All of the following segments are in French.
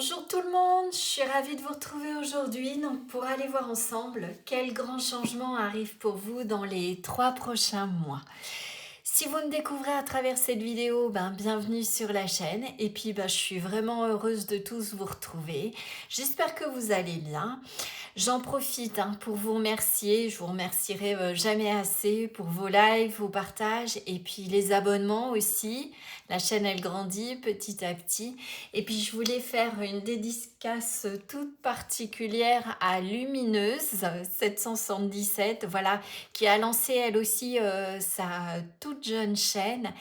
Bonjour tout le monde, je suis ravie de vous retrouver aujourd'hui pour aller voir ensemble quels grands changements arrivent pour vous dans les 3 prochains mois. Si vous me découvrez à travers cette vidéo, bienvenue sur la chaîne et puis je suis vraiment heureuse de tous vous retrouver. J'espère que vous allez bien. J'en profite pour vous remercier, je vous remercierai jamais assez pour vos lives, vos partages et puis les abonnements aussi. La chaîne elle grandit petit à petit et puis je voulais faire une dédicace toute particulière à Lumineuse 777, voilà, qui a lancé elle aussi sa toute jeune chaîne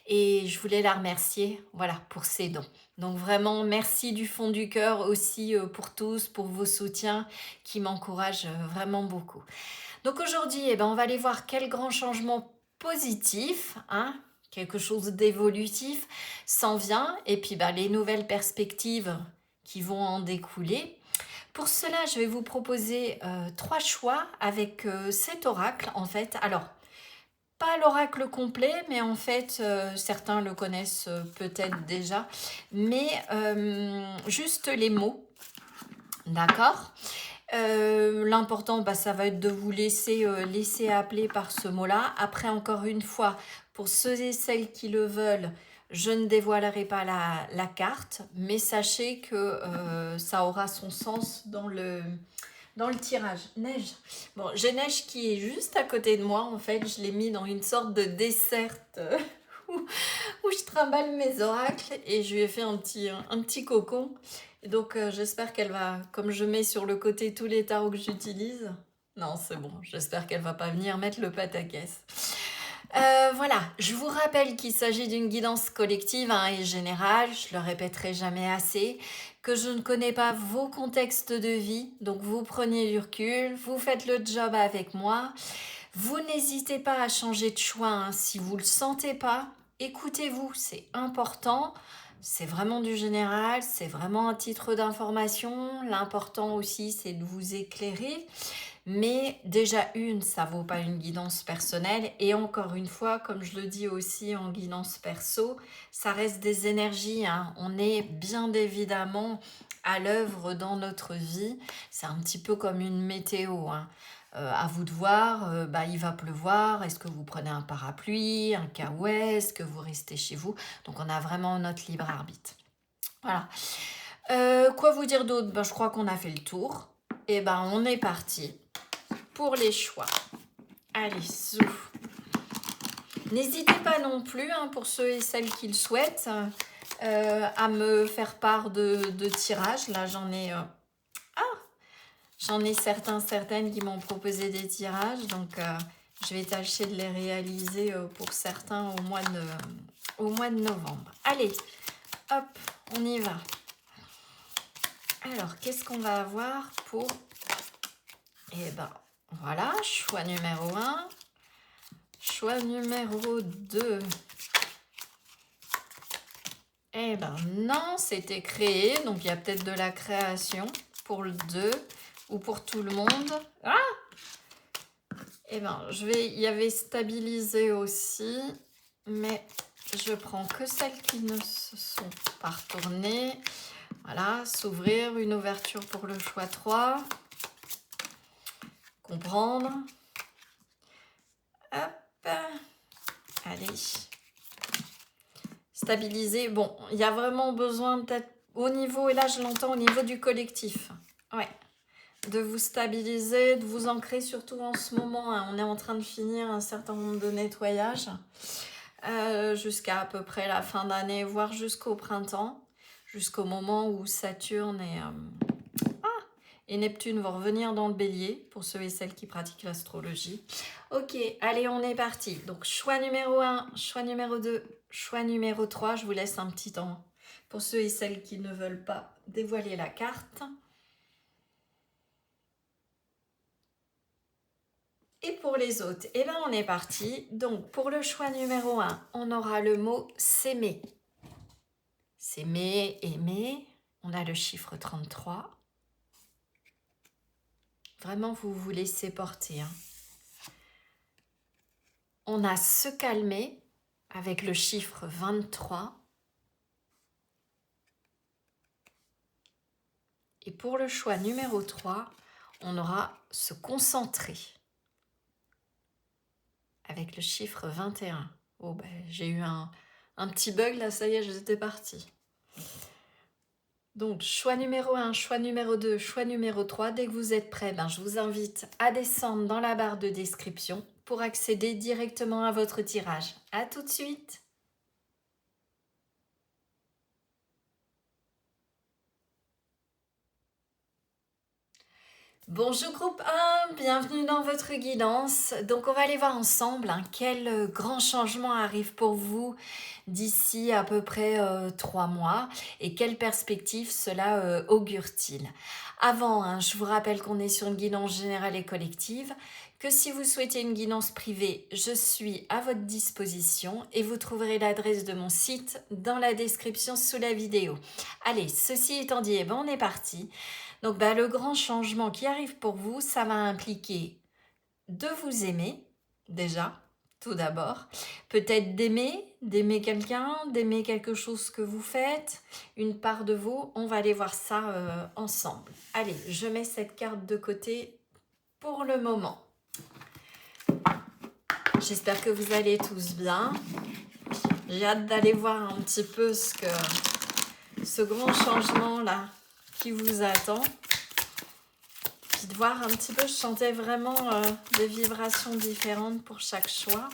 et je voulais la remercier, voilà, pour ses dons. Donc vraiment merci du fond du cœur aussi pour tous, pour vos soutiens qui m'encouragent vraiment beaucoup. Donc aujourd'hui, on va aller voir quel grand changement positif, quelque chose d'évolutif s'en vient et puis les nouvelles perspectives qui vont en découler. Pour cela, je vais vous proposer 3 choix avec cet oracle en fait. Alors, pas l'oracle complet, mais en fait, certains le connaissent peut-être déjà, mais juste les mots, d'accord. L'important, ça va être de vous laisser appeler par ce mot-là. Après, encore une fois, pour ceux et celles qui le veulent, je ne dévoilerai pas la carte, mais sachez que ça aura son sens dans le tirage. Neige. Bon, j'ai Neige qui est juste à côté de moi. En fait, je l'ai mis dans une sorte de desserte où je trimballe mes oracles et je lui ai fait un petit cocon. Et donc, j'espère qu'elle va, comme je mets sur le côté tous les tarots que j'utilise, non, c'est bon, j'espère qu'elle va pas venir mettre le pataquès. Voilà, je vous rappelle qu'il s'agit d'une guidance collective et générale, je le répéterai jamais assez, que je ne connais pas vos contextes de vie, donc vous prenez du recul, vous faites le job avec moi, vous n'hésitez pas à changer de choix si vous ne le sentez pas, écoutez-vous, c'est important, c'est vraiment du général, c'est vraiment un titre d'information, l'important aussi c'est de vous éclairer. Mais déjà ça vaut pas une guidance personnelle et encore une fois, comme je le dis aussi en guidance perso, ça reste des énergies. On est bien évidemment à l'œuvre dans notre vie. C'est un petit peu comme une météo. À vous de voir, il va pleuvoir, est-ce que vous prenez un parapluie, un caouet, est-ce que vous restez chez vous? Donc on a vraiment notre libre arbitre. Voilà. Quoi vous dire d'autre? Je crois qu'on a fait le tour. Et on est parti pour les choix. Allez, zou. N'hésitez pas non plus, pour ceux et celles qui le souhaitent, à me faire part de tirages. Là, j'en ai certaines qui m'ont proposé des tirages. Donc, je vais tâcher de les réaliser pour certains au mois de novembre. Allez, hop, on y va. Alors, qu'est-ce qu'on va avoir pour... voilà, choix numéro 1. Choix numéro 2. Non, c'était créé. Donc, il y a peut-être de la création pour le 2 ou pour tout le monde. Il y avait stabilisé aussi. Mais je prends que celles qui ne se sont pas retournées. Voilà, s'ouvrir, une ouverture pour le choix 3. Comprendre. Hop. Allez. Stabiliser. Bon, il y a vraiment besoin peut-être au niveau, et là je l'entends au niveau du collectif. Ouais. De vous stabiliser, de vous ancrer surtout en ce moment. On est en train de finir un certain nombre de nettoyages jusqu'à à peu près la fin d'année, voire jusqu'au printemps, jusqu'au moment où Saturne et Neptune vont revenir dans le bélier, pour ceux et celles qui pratiquent l'astrologie. Ok, allez, on est parti. Donc, choix numéro 1, choix numéro 2, choix numéro 3. Je vous laisse un petit temps pour ceux et celles qui ne veulent pas dévoiler la carte. Et pour les autres, on est parti. Donc, pour le choix numéro 1, on aura le mot s'aimer. S'aimer, aimer. On a le chiffre 33. Vraiment, vous vous laissez porter. On a se calmer avec le chiffre 23. Et pour le choix numéro 3, on aura se concentrer avec le chiffre 21. Oh, ben, j'ai eu un petit bug là, ça y est, j'étais partie. Donc, choix numéro 1, choix numéro 2, choix numéro 3. Dès que vous êtes prêts, je vous invite à descendre dans la barre de description pour accéder directement à votre tirage. À tout de suite! Bonjour groupe 1, bienvenue dans votre guidance. Donc on va aller voir ensemble quel grand changement arrive pour vous d'ici à peu près 3 mois et quelle perspective cela augure-t-il. Avant, je vous rappelle qu'on est sur une guidance générale et collective, que si vous souhaitez une guidance privée, je suis à votre disposition et vous trouverez l'adresse de mon site dans la description sous la vidéo. Allez, ceci étant dit, on est parti. Donc, le grand changement qui arrive pour vous, ça va impliquer de vous aimer, déjà, tout d'abord. Peut-être d'aimer quelqu'un, d'aimer quelque chose que vous faites, une part de vous. On va aller voir ça ensemble. Allez, je mets cette carte de côté pour le moment. J'espère que vous allez tous bien. J'ai hâte d'aller voir un petit peu ce grand changement-là qui vous attend. Puis de voir un petit peu, je sentais vraiment des vibrations différentes pour chaque choix.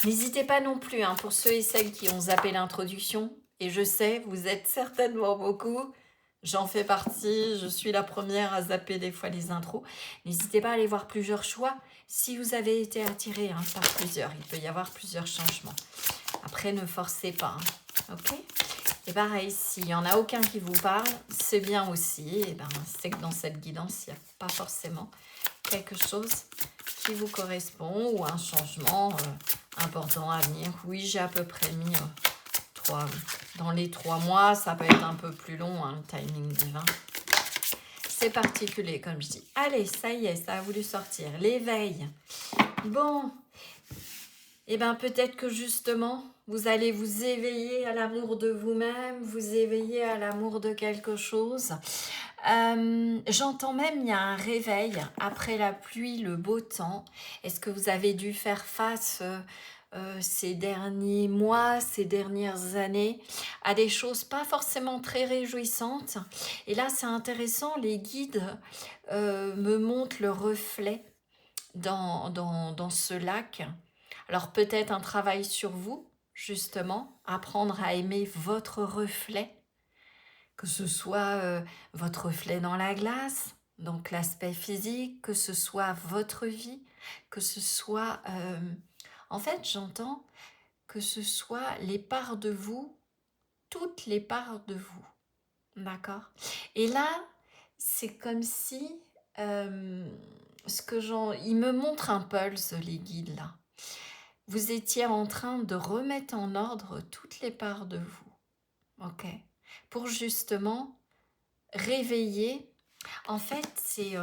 N'hésitez pas non plus, pour ceux et celles qui ont zappé l'introduction, et je sais, vous êtes certainement beaucoup, j'en fais partie, je suis la première à zapper des fois les intros. N'hésitez pas à aller voir plusieurs choix, si vous avez été attiré par plusieurs, il peut y avoir plusieurs changements. Après, ne forcez pas, ok ? Et pareil, s'il n'y en a aucun qui vous parle, c'est bien aussi. Et c'est que dans cette guidance, il n'y a pas forcément quelque chose qui vous correspond ou un changement important à venir. Oui, j'ai à peu près mis 3. Dans les 3 mois, ça peut être un peu plus long, le timing divin. C'est particulier, comme je dis. Allez, ça y est, ça a voulu sortir. L'éveil. Bon. Et peut-être que justement, vous allez vous éveiller à l'amour de vous-même, vous éveiller à l'amour de quelque chose. J'entends même, il y a un réveil après la pluie, le beau temps. Est-ce que vous avez dû faire face ces derniers mois, ces dernières années, à des choses pas forcément très réjouissantes? Et là, c'est intéressant, les guides me montrent le reflet dans ce lac. Alors peut-être un travail sur vous, justement, apprendre à aimer votre reflet, que ce soit votre reflet dans la glace, donc l'aspect physique, que ce soit votre vie, que ce soit... en fait, j'entends que ce soit les parts de vous, toutes les parts de vous, d'accord? Et là, c'est comme si... il me montre un pulse, les guides, là. Vous étiez en train de remettre en ordre toutes les parts de vous, ok? Pour justement réveiller. En fait, c'est...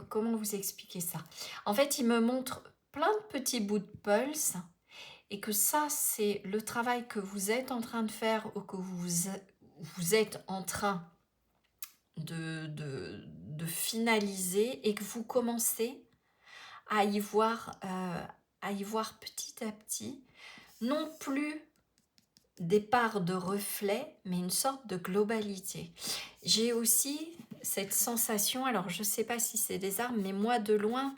comment vous expliquer ça? En fait, il me montre plein de petits bouts de pulse et que ça, c'est le travail que vous êtes en train de faire ou que vous êtes en train de finaliser et que vous commencez à y voir petit à petit, non plus des parts de reflets, mais une sorte de globalité. J'ai aussi cette sensation, alors je ne sais pas si c'est des arbres, mais moi de loin,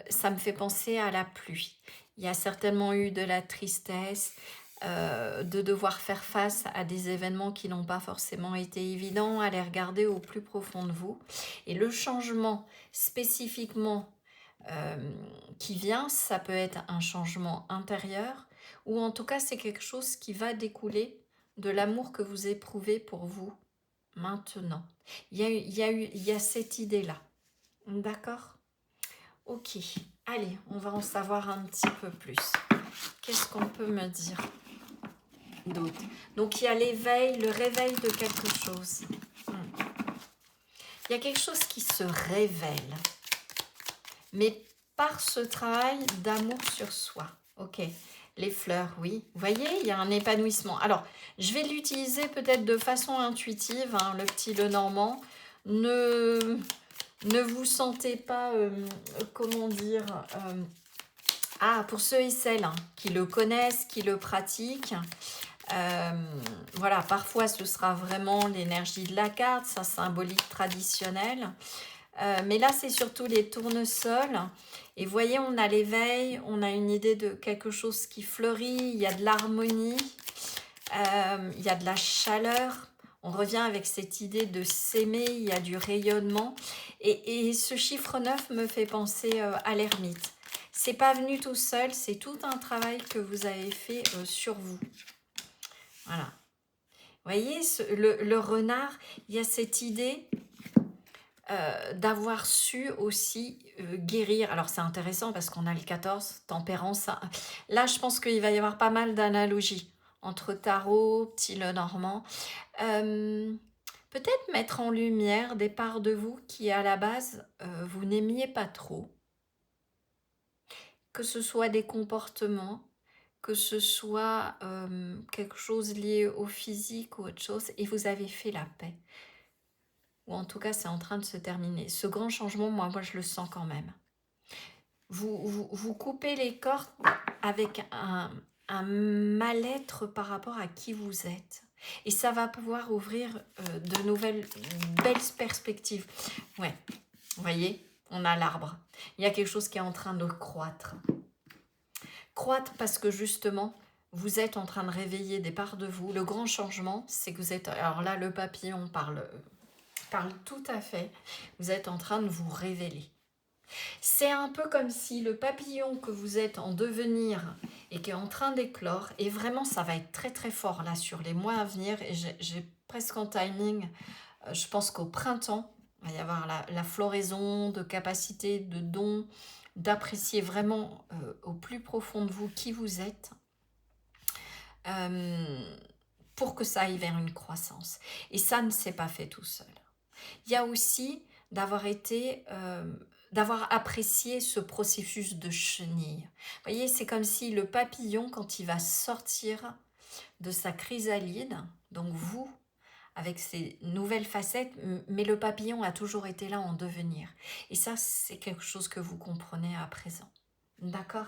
ça me fait penser à la pluie. Il y a certainement eu de la tristesse, de devoir faire face à des événements qui n'ont pas forcément été évidents, à les regarder au plus profond de vous. Et le changement spécifiquement qui vient, ça peut être un changement intérieur ou en tout cas c'est quelque chose qui va découler de l'amour que vous éprouvez pour vous maintenant. Il y a cette idée-là. D'accord? Ok. Allez, on va en savoir un petit peu plus. Qu'est-ce qu'on peut me dire d'autre? Donc il y a l'éveil, le réveil de quelque chose. Il y a quelque chose qui se révèle. Mais par ce travail d'amour sur soi, ok. Les fleurs, oui. Vous voyez, il y a un épanouissement. Alors, je vais l'utiliser peut-être de façon intuitive, hein, le petit Lenormand. Ne, ne vous sentez pas, comment dire, pour ceux et celles hein, qui le connaissent, qui le pratiquent, voilà, parfois ce sera vraiment l'énergie de la carte, sa symbolique traditionnelle. Mais là, c'est surtout les tournesols. Et vous voyez, on a l'éveil, on a une idée de quelque chose qui fleurit, il y a de l'harmonie, il y a de la chaleur. On revient avec cette idée de s'aimer, il y a du rayonnement. Et ce chiffre 9 me fait penser à l'ermite. C'est pas venu tout seul, c'est tout un travail que vous avez fait sur vous. Voilà. Vous voyez, le renard, il y a cette idée d'avoir su aussi guérir. Alors c'est intéressant parce qu'on a le 14, tempérance. Là, je pense qu'il va y avoir pas mal d'analogies entre tarot, petit Lenormand. Peut-être mettre en lumière des parts de vous qui, à la base, vous n'aimiez pas trop. Que ce soit des comportements, que ce soit quelque chose lié au physique ou autre chose, et vous avez fait la paix. Ou en tout cas, c'est en train de se terminer. Ce grand changement, moi je le sens quand même. Vous coupez les cordes avec un mal-être par rapport à qui vous êtes. Et ça va pouvoir ouvrir de nouvelles, belles perspectives. Ouais, vous voyez, on a l'arbre. Il y a quelque chose qui est en train de croître. Croître parce que justement, vous êtes en train de réveiller des parts de vous. Le grand changement, c'est que vous êtes... Alors là, le papillon parle tout à fait. Vous êtes en train de vous révéler. C'est un peu comme si le papillon que vous êtes en devenir et qui est en train d'éclore, et vraiment ça va être très très fort là sur les mois à venir, et j'ai presque en timing, je pense qu'au printemps, il va y avoir la floraison de capacités, de dons, d'apprécier vraiment au plus profond de vous qui vous êtes, pour que ça aille vers une croissance. Et ça ne s'est pas fait tout seul. Il y a aussi d'avoir été... d'avoir apprécié ce processus de chenille. Vous voyez, c'est comme si le papillon, quand il va sortir de sa chrysalide, donc vous, avec ces nouvelles facettes, mais le papillon a toujours été là en devenir. Et ça, c'est quelque chose que vous comprenez à présent. D'accord ?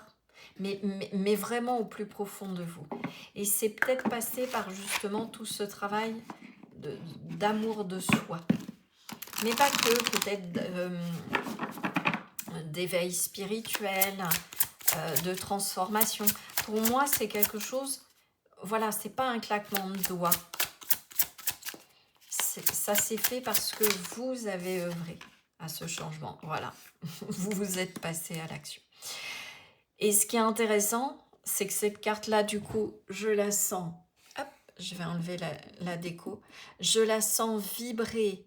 mais vraiment au plus profond de vous. Et c'est peut-être passé par justement tout ce travail d'amour de soi. Mais pas que, peut-être d'éveil spirituel, de transformation. Pour moi, c'est quelque chose, voilà, c'est pas un claquement de doigts. Ça s'est fait parce que vous avez œuvré à ce changement. Voilà, vous vous êtes passé à l'action. Et ce qui est intéressant, c'est que cette carte-là, du coup, je la sens. Hop, je vais enlever la déco. Je la sens vibrer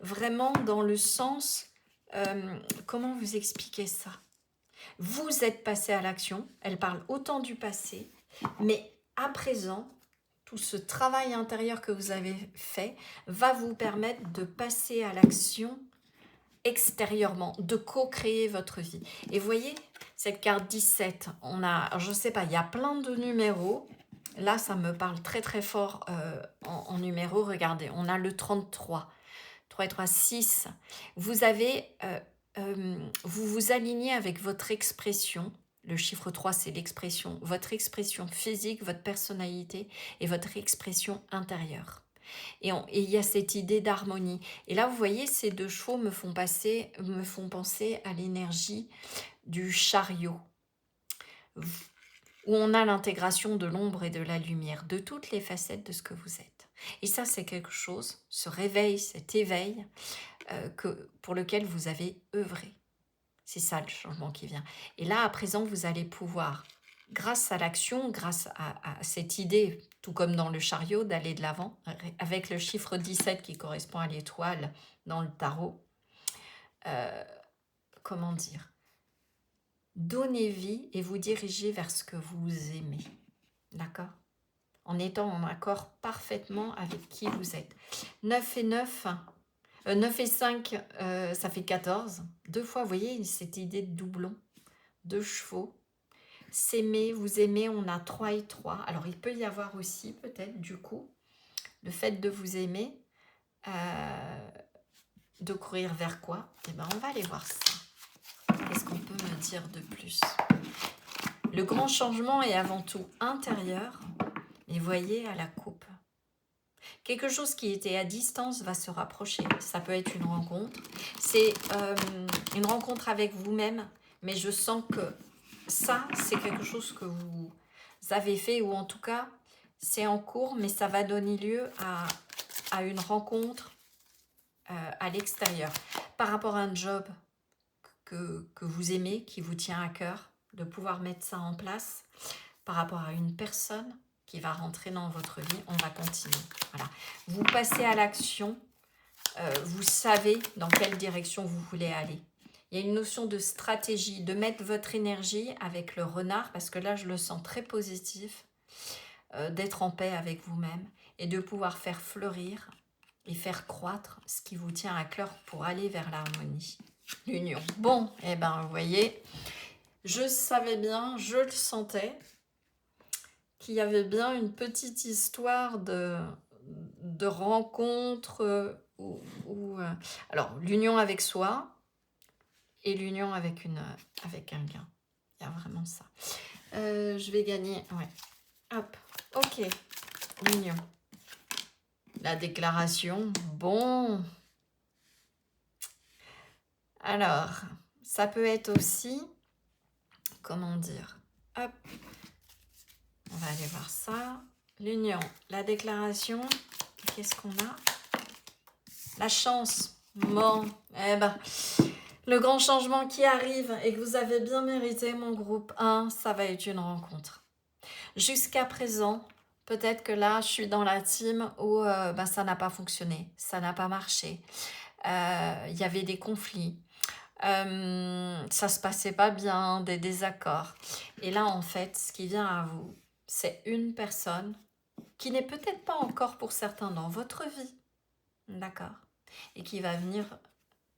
vraiment dans le sens... comment vous expliquer ça? Vous êtes passé à l'action, elle parle autant du passé, mais à présent, tout ce travail intérieur que vous avez fait va vous permettre de passer à l'action extérieurement, de co-créer votre vie. Et vous voyez, cette carte 17, on a, je sais pas, il y a plein de numéros. Là, ça me parle très très fort en numéros. Regardez, on a le 33. 3 et 3, 6. Vous avez, vous vous alignez avec votre expression. Le chiffre 3, c'est l'expression. Votre expression physique, votre personnalité et votre expression intérieure. Et il y a cette idée d'harmonie. Et là, vous voyez, ces deux chevaux me font penser à l'énergie du chariot, où on a l'intégration de l'ombre et de la lumière, de toutes les facettes de ce que vous êtes. Et ça, c'est quelque chose, ce réveil, cet éveil, pour lequel vous avez œuvré. C'est ça le changement qui vient. Et là, à présent, vous allez pouvoir, grâce à l'action, grâce à cette idée, tout comme dans le chariot, d'aller de l'avant, avec le chiffre 17 qui correspond à l'étoile dans le tarot, comment dire, donner vie et vous diriger vers ce que vous aimez. D'accord ? En étant en accord parfaitement avec qui vous êtes. 9 et 9, 9 et 5, ça fait 14. Deux fois, vous voyez, cette idée de doublon, deux chevaux. s'aimer, vous aimer, on a 3 et 3. Alors, il peut y avoir aussi, peut-être, du coup, le fait de vous aimer, de courir vers quoi? Eh bien, on va aller voir ça. Qu'est-ce qu'on peut me dire de plus? Le grand changement est avant tout intérieur. Et voyez à la coupe. Quelque chose qui était à distance va se rapprocher. Ça peut être une rencontre. C'est une rencontre avec vous-même. Mais je sens que ça, c'est quelque chose que vous avez fait. Ou en tout cas, c'est en cours. Mais ça va donner lieu à une rencontre à l'extérieur. Par rapport à un job que vous aimez, qui vous tient à cœur, de pouvoir mettre ça en place. Par rapport à une personne qui va rentrer dans votre vie, on va continuer. Voilà. Vous passez à l'action, vous savez dans quelle direction vous voulez aller. Il y a une notion de stratégie, de mettre votre énergie avec le renard, parce que là, je le sens très positif, d'être en paix avec vous-même et de pouvoir faire fleurir et faire croître ce qui vous tient à cœur pour aller vers l'harmonie, l'union. Bon, et ben, vous voyez, je savais bien, je le sentais, qu'il y avait bien une petite histoire de rencontre alors l'union avec soi et l'union avec quelqu'un. Il y a vraiment ça. Je vais gagner, ouais. Hop, ok, l'union. La déclaration, bon. Alors, ça peut être aussi, comment dire, hop, on va aller voir ça. L'union, la déclaration, qu'est-ce qu'on a? La chance. Bon, eh ben, le grand changement qui arrive et que vous avez bien mérité, mon groupe 1, ça va être une rencontre. Jusqu'à présent, peut-être que là, je suis dans la team où ça n'a pas fonctionné, ça n'a pas marché. Il y avait des conflits, ça se passait pas bien, des désaccords. Et là, en fait, ce qui vient à vous, c'est une personne qui n'est peut-être pas encore pour certains dans votre vie, d'accord, et qui va venir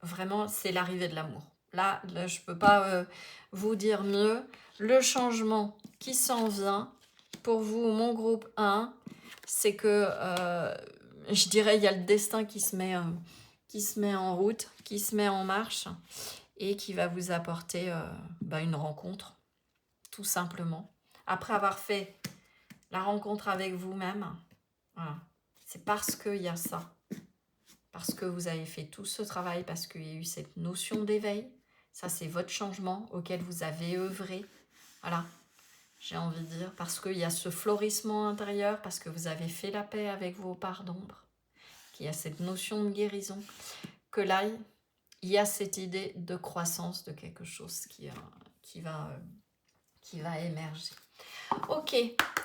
vraiment, c'est l'arrivée de l'amour. Là, je ne peux pas vous dire mieux. Le changement qui s'en vient, pour vous, mon groupe 1, c'est que, je dirais, il y a le destin qui se met en route, qui se met en marche, et qui va vous apporter une rencontre, tout simplement. Après avoir fait la rencontre avec vous-même, voilà. C'est parce qu'il y a ça. Parce que vous avez fait tout ce travail, parce qu'il y a eu cette notion d'éveil. Ça, c'est votre changement auquel vous avez œuvré. Voilà, j'ai envie de dire. Parce qu'il y a ce florissement intérieur, parce que vous avez fait la paix avec vos parts d'ombre, qu'il y a cette notion de guérison, que là, il y a cette idée de croissance de quelque chose qui va émerger. Ok,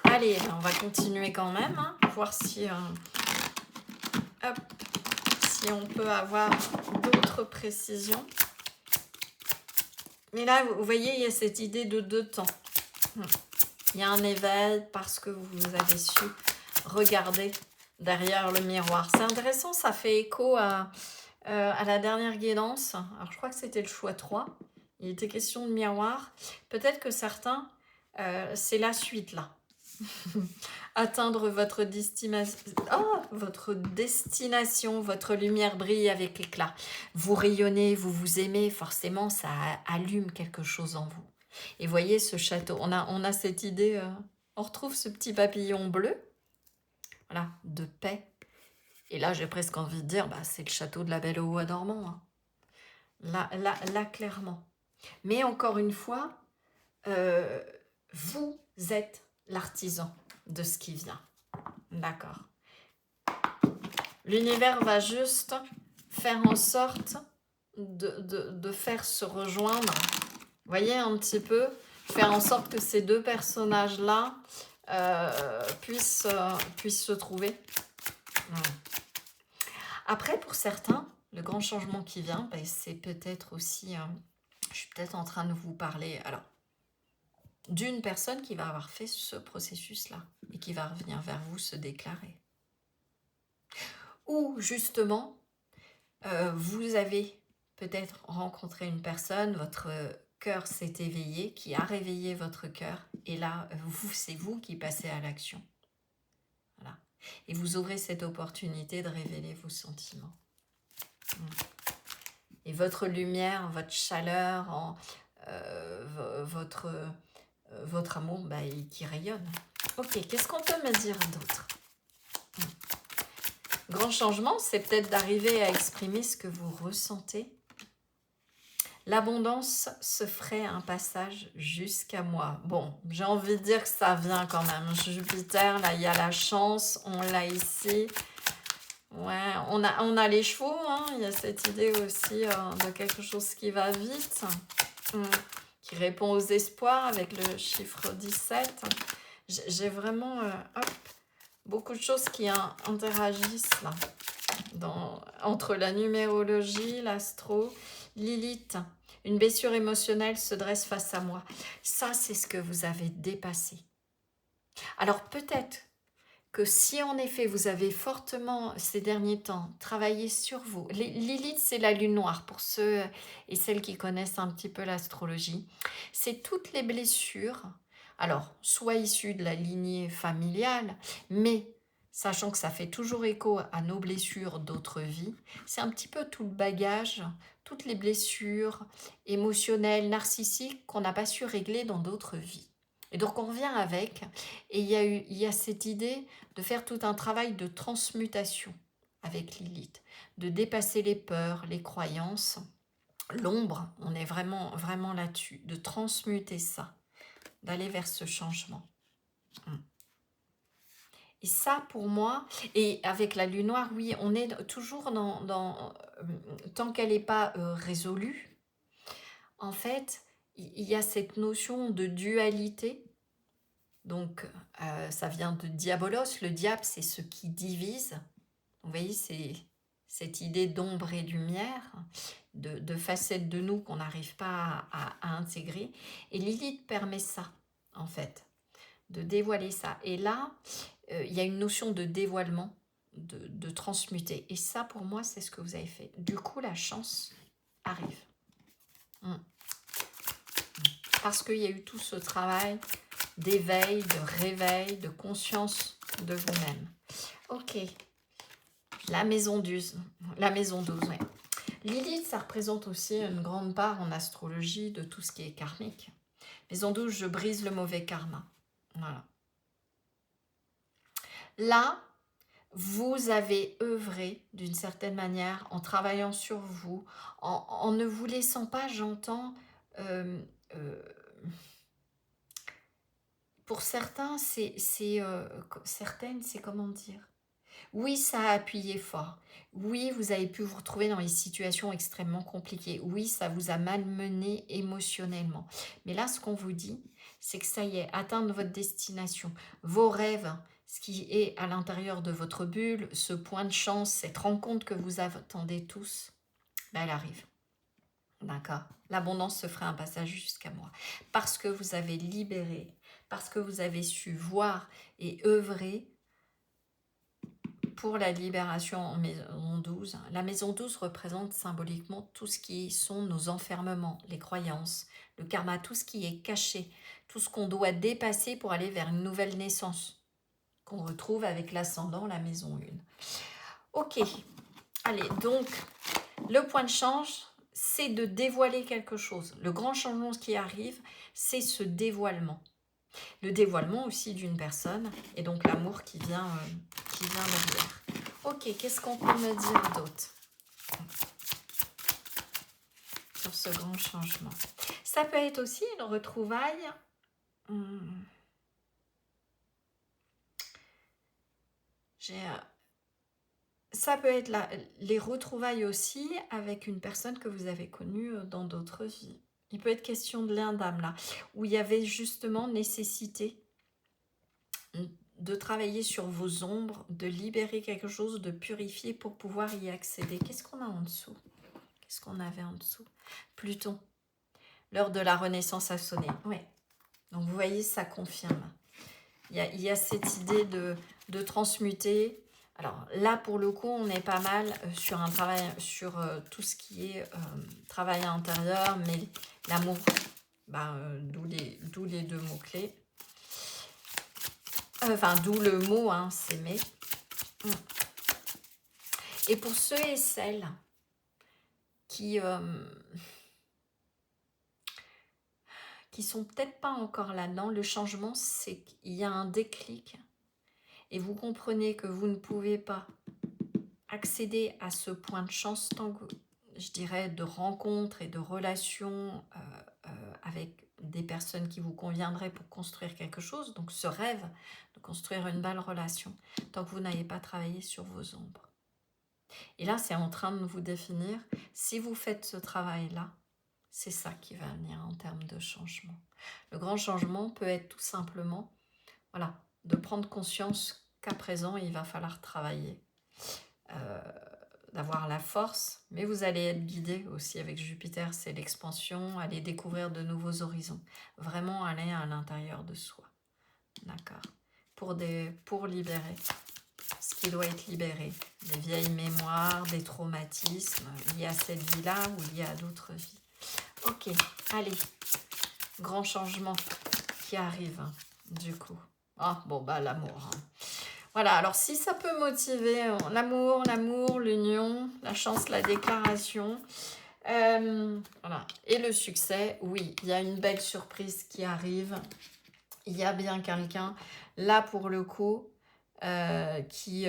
allez, on va continuer quand même, hein, voir si... hop, si on peut avoir d'autres précisions. Mais là, vous voyez, il y a cette idée de 2 temps. Il y a un éveil parce que vous avez su regarder derrière le miroir. C'est intéressant, ça fait écho à la dernière guidance. Alors, je crois que c'était le choix 3. Il était question de miroir. Peut-être que certains, c'est la suite là. Atteindre votre destination, votre lumière brille avec éclat. Vous rayonnez, vous vous aimez, forcément ça allume quelque chose en vous. Et voyez ce château, on a cette idée, on retrouve ce petit papillon bleu, voilà, de paix. Et là j'ai presque envie de dire, c'est le château de la Belle au Bois dormant. Hein. Là, clairement. Mais encore une fois, vous êtes l'artisan de ce qui vient. D'accord. L'univers va juste faire en sorte de faire se rejoindre. Vous voyez un petit peu, faire en sorte que ces 2 personnages-là puissent se trouver. Voilà. Après, pour certains, le grand changement qui vient, c'est peut-être aussi... je suis peut-être en train de vous parler... Alors, d'une personne qui va avoir fait ce processus-là et qui va revenir vers vous se déclarer. Ou justement, vous avez peut-être rencontré une personne, votre cœur s'est éveillé, qui a réveillé votre cœur. Et là, c'est vous qui passez à l'action. Voilà. Et vous aurez cette opportunité de révéler vos sentiments. Et votre lumière, votre chaleur, votre amour qui rayonne. Ok, qu'est-ce qu'on peut me dire d'autre? Grand changement, c'est peut-être d'arriver à exprimer ce que vous ressentez. L'abondance se ferait un passage jusqu'à moi. Bon, j'ai envie de dire que ça vient quand même. Jupiter, là, il y a la chance, on l'a ici. Ouais, on a les chevaux, hein. Il y a cette idée aussi de quelque chose qui va vite, qui répond aux espoirs avec le chiffre 17. J'ai vraiment beaucoup de choses qui interagissent là, entre la numérologie, l'astro, Lilith. Une blessure émotionnelle se dresse face à moi. Ça, c'est ce que vous avez dépassé. Alors peut-être que si en effet vous avez fortement ces derniers temps travaillé sur vous, Lilith c'est la lune noire pour ceux et celles qui connaissent un petit peu l'astrologie, c'est toutes les blessures, alors soit issues de la lignée familiale, mais sachant que ça fait toujours écho à nos blessures d'autres vies, c'est un petit peu tout le bagage, toutes les blessures émotionnelles, narcissiques qu'on n'a pas su régler dans d'autres vies. Et donc on revient avec, et il y a cette idée de faire tout un travail de transmutation avec Lilith, de dépasser les peurs, les croyances, l'ombre, on est vraiment, vraiment là-dessus, de transmuter ça, d'aller vers ce changement. Et ça, pour moi, et avec la lune noire, oui, on est toujours tant qu'elle n'est pas résolue, en fait, il y a cette notion de dualité. Donc, ça vient de diabolos. Le diable, c'est ce qui divise. Vous voyez, c'est cette idée d'ombre et lumière, de facettes de nous qu'on n'arrive pas à intégrer. Et Lilith permet ça, en fait, de dévoiler ça. Et là, il y a une notion de dévoilement, de transmuter. Et ça, pour moi, c'est ce que vous avez fait. Du coup, la chance arrive. Parce qu'il y a eu tout ce travail d'éveil, de réveil, de conscience de vous-même. Ok. La maison 12. La maison 12, ouais. Lilith, ça représente aussi une grande part en astrologie de tout ce qui est karmique. Maison 12, je brise le mauvais karma. Voilà. Là, vous avez œuvré d'une certaine manière en travaillant sur vous, en ne vous laissant pas, j'entends, pour certains, certaines, c'est comment dire? Oui, ça a appuyé fort. Oui, vous avez pu vous retrouver dans des situations extrêmement compliquées. Oui, ça vous a malmené émotionnellement. Mais là, ce qu'on vous dit, c'est que ça y est, atteindre votre destination, vos rêves, ce qui est à l'intérieur de votre bulle, ce point de chance, cette rencontre que vous attendez tous, elle arrive. D'accord? L'abondance se fera un passage jusqu'à moi. Parce que vous avez libéré, parce que vous avez su voir et œuvrer pour la libération en maison 12. La maison 12 représente symboliquement tout ce qui sont nos enfermements, les croyances, le karma, tout ce qui est caché, tout ce qu'on doit dépasser pour aller vers une nouvelle naissance, qu'on retrouve avec l'ascendant, la maison 1. Ok, allez, donc le point de change, c'est de dévoiler quelque chose. Le grand changement qui arrive, c'est ce dévoilement. Le dévoilement aussi d'une personne et donc l'amour qui vient derrière. Ok, qu'est-ce qu'on peut me dire d'autre sur ce grand changement? Ça peut être aussi une retrouvaille. Ça peut être les retrouvailles aussi avec une personne que vous avez connue dans d'autres vies. Il peut être question de l'un d'âme là, où il y avait justement nécessité de travailler sur vos ombres, de libérer quelque chose, de purifier pour pouvoir y accéder. Qu'est-ce qu'on a en dessous? Qu'est-ce qu'on avait en dessous? Pluton. L'heure de la renaissance a sonné. Oui. Donc vous voyez, ça confirme. Il y a cette idée de transmuter. Alors là, pour le coup, on est pas mal sur un travail, sur tout ce qui est travail intérieur, mais l'amour D'où les deux mots-clés. Enfin, d'où le mot, hein, s'aimer. Et pour ceux et celles qui sont peut-être pas encore là-dedans, le changement, c'est qu'il y a un déclic. Et vous comprenez que vous ne pouvez pas accéder à ce point de chance tant que, je dirais, de rencontres et de relations avec des personnes qui vous conviendraient pour construire quelque chose, donc ce rêve de construire une belle relation, tant que vous n'avez pas travaillé sur vos ombres. Et là, c'est en train de vous définir. Si vous faites ce travail-là, c'est ça qui va venir en termes de changement. Le grand changement peut être tout simplement, voilà, de prendre conscience qu'à présent, il va falloir travailler, d'avoir la force, mais vous allez être guidé aussi avec Jupiter, c'est l'expansion, aller découvrir de nouveaux horizons, vraiment aller à l'intérieur de soi, d'accord, pour libérer ce qui doit être libéré, des vieilles mémoires, des traumatismes liés à cette vie-là ou liés à d'autres vies. Ok, allez, grand changement qui arrive, du coup. Ah, bon, bah l'amour. Voilà, alors si ça peut motiver l'amour, l'union, la chance, la déclaration, voilà. Et le succès, oui, il y a une belle surprise qui arrive. Il y a bien quelqu'un, là pour le coup, qui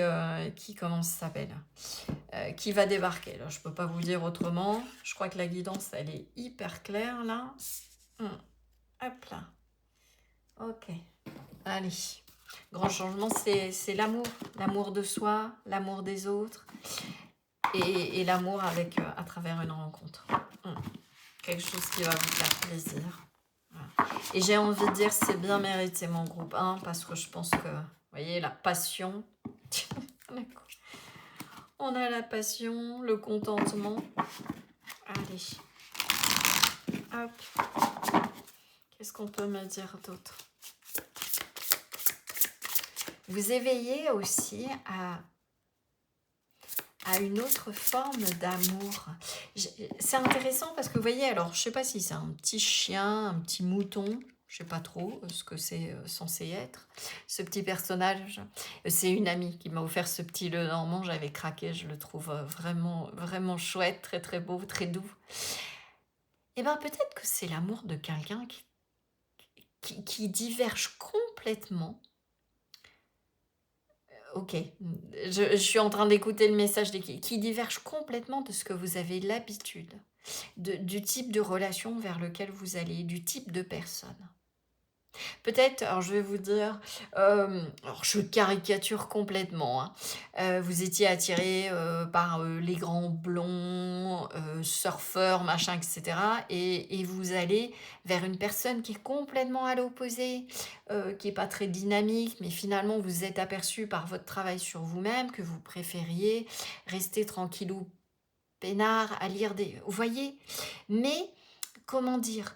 comment ça s'appelle, qui va débarquer. Là, je ne peux pas vous dire autrement. Je crois que la guidance, elle est hyper claire, là. Hop là. Ok. Allez. Grand changement, c'est l'amour. L'amour de soi, l'amour des autres. Et l'amour avec à travers une rencontre. Quelque chose qui va vous faire plaisir. Voilà. Et j'ai envie de dire, c'est bien mérité mon groupe 1, parce que je pense que, vous voyez, la passion... On a la passion, le contentement. Allez. Hop. Qu'est-ce qu'on peut me dire d'autre? Vous éveillez aussi à une autre forme d'amour. C'est intéressant parce que vous voyez, alors je ne sais pas si c'est un petit chien, un petit mouton, je ne sais pas trop ce que c'est censé être, ce petit personnage. C'est une amie qui m'a offert ce petit le normand, j'avais craqué, je le trouve vraiment, vraiment chouette, très très beau, très doux. Et bien peut-être que c'est l'amour de quelqu'un qui diverge complètement. Ok, je suis en train d'écouter le message qui diverge complètement de ce que vous avez l'habitude, du type de relation vers lequel vous allez, du type de personne. Peut-être, alors je vais vous dire, alors je caricature complètement, hein. Vous étiez attiré par les grands blonds, surfeurs, machin, etc. Et vous allez vers une personne qui est complètement à l'opposé, qui n'est pas très dynamique, mais finalement vous êtes aperçu par votre travail sur vous-même que vous préfériez rester tranquillou, peinard, à lire des... Vous voyez? Mais, comment dire,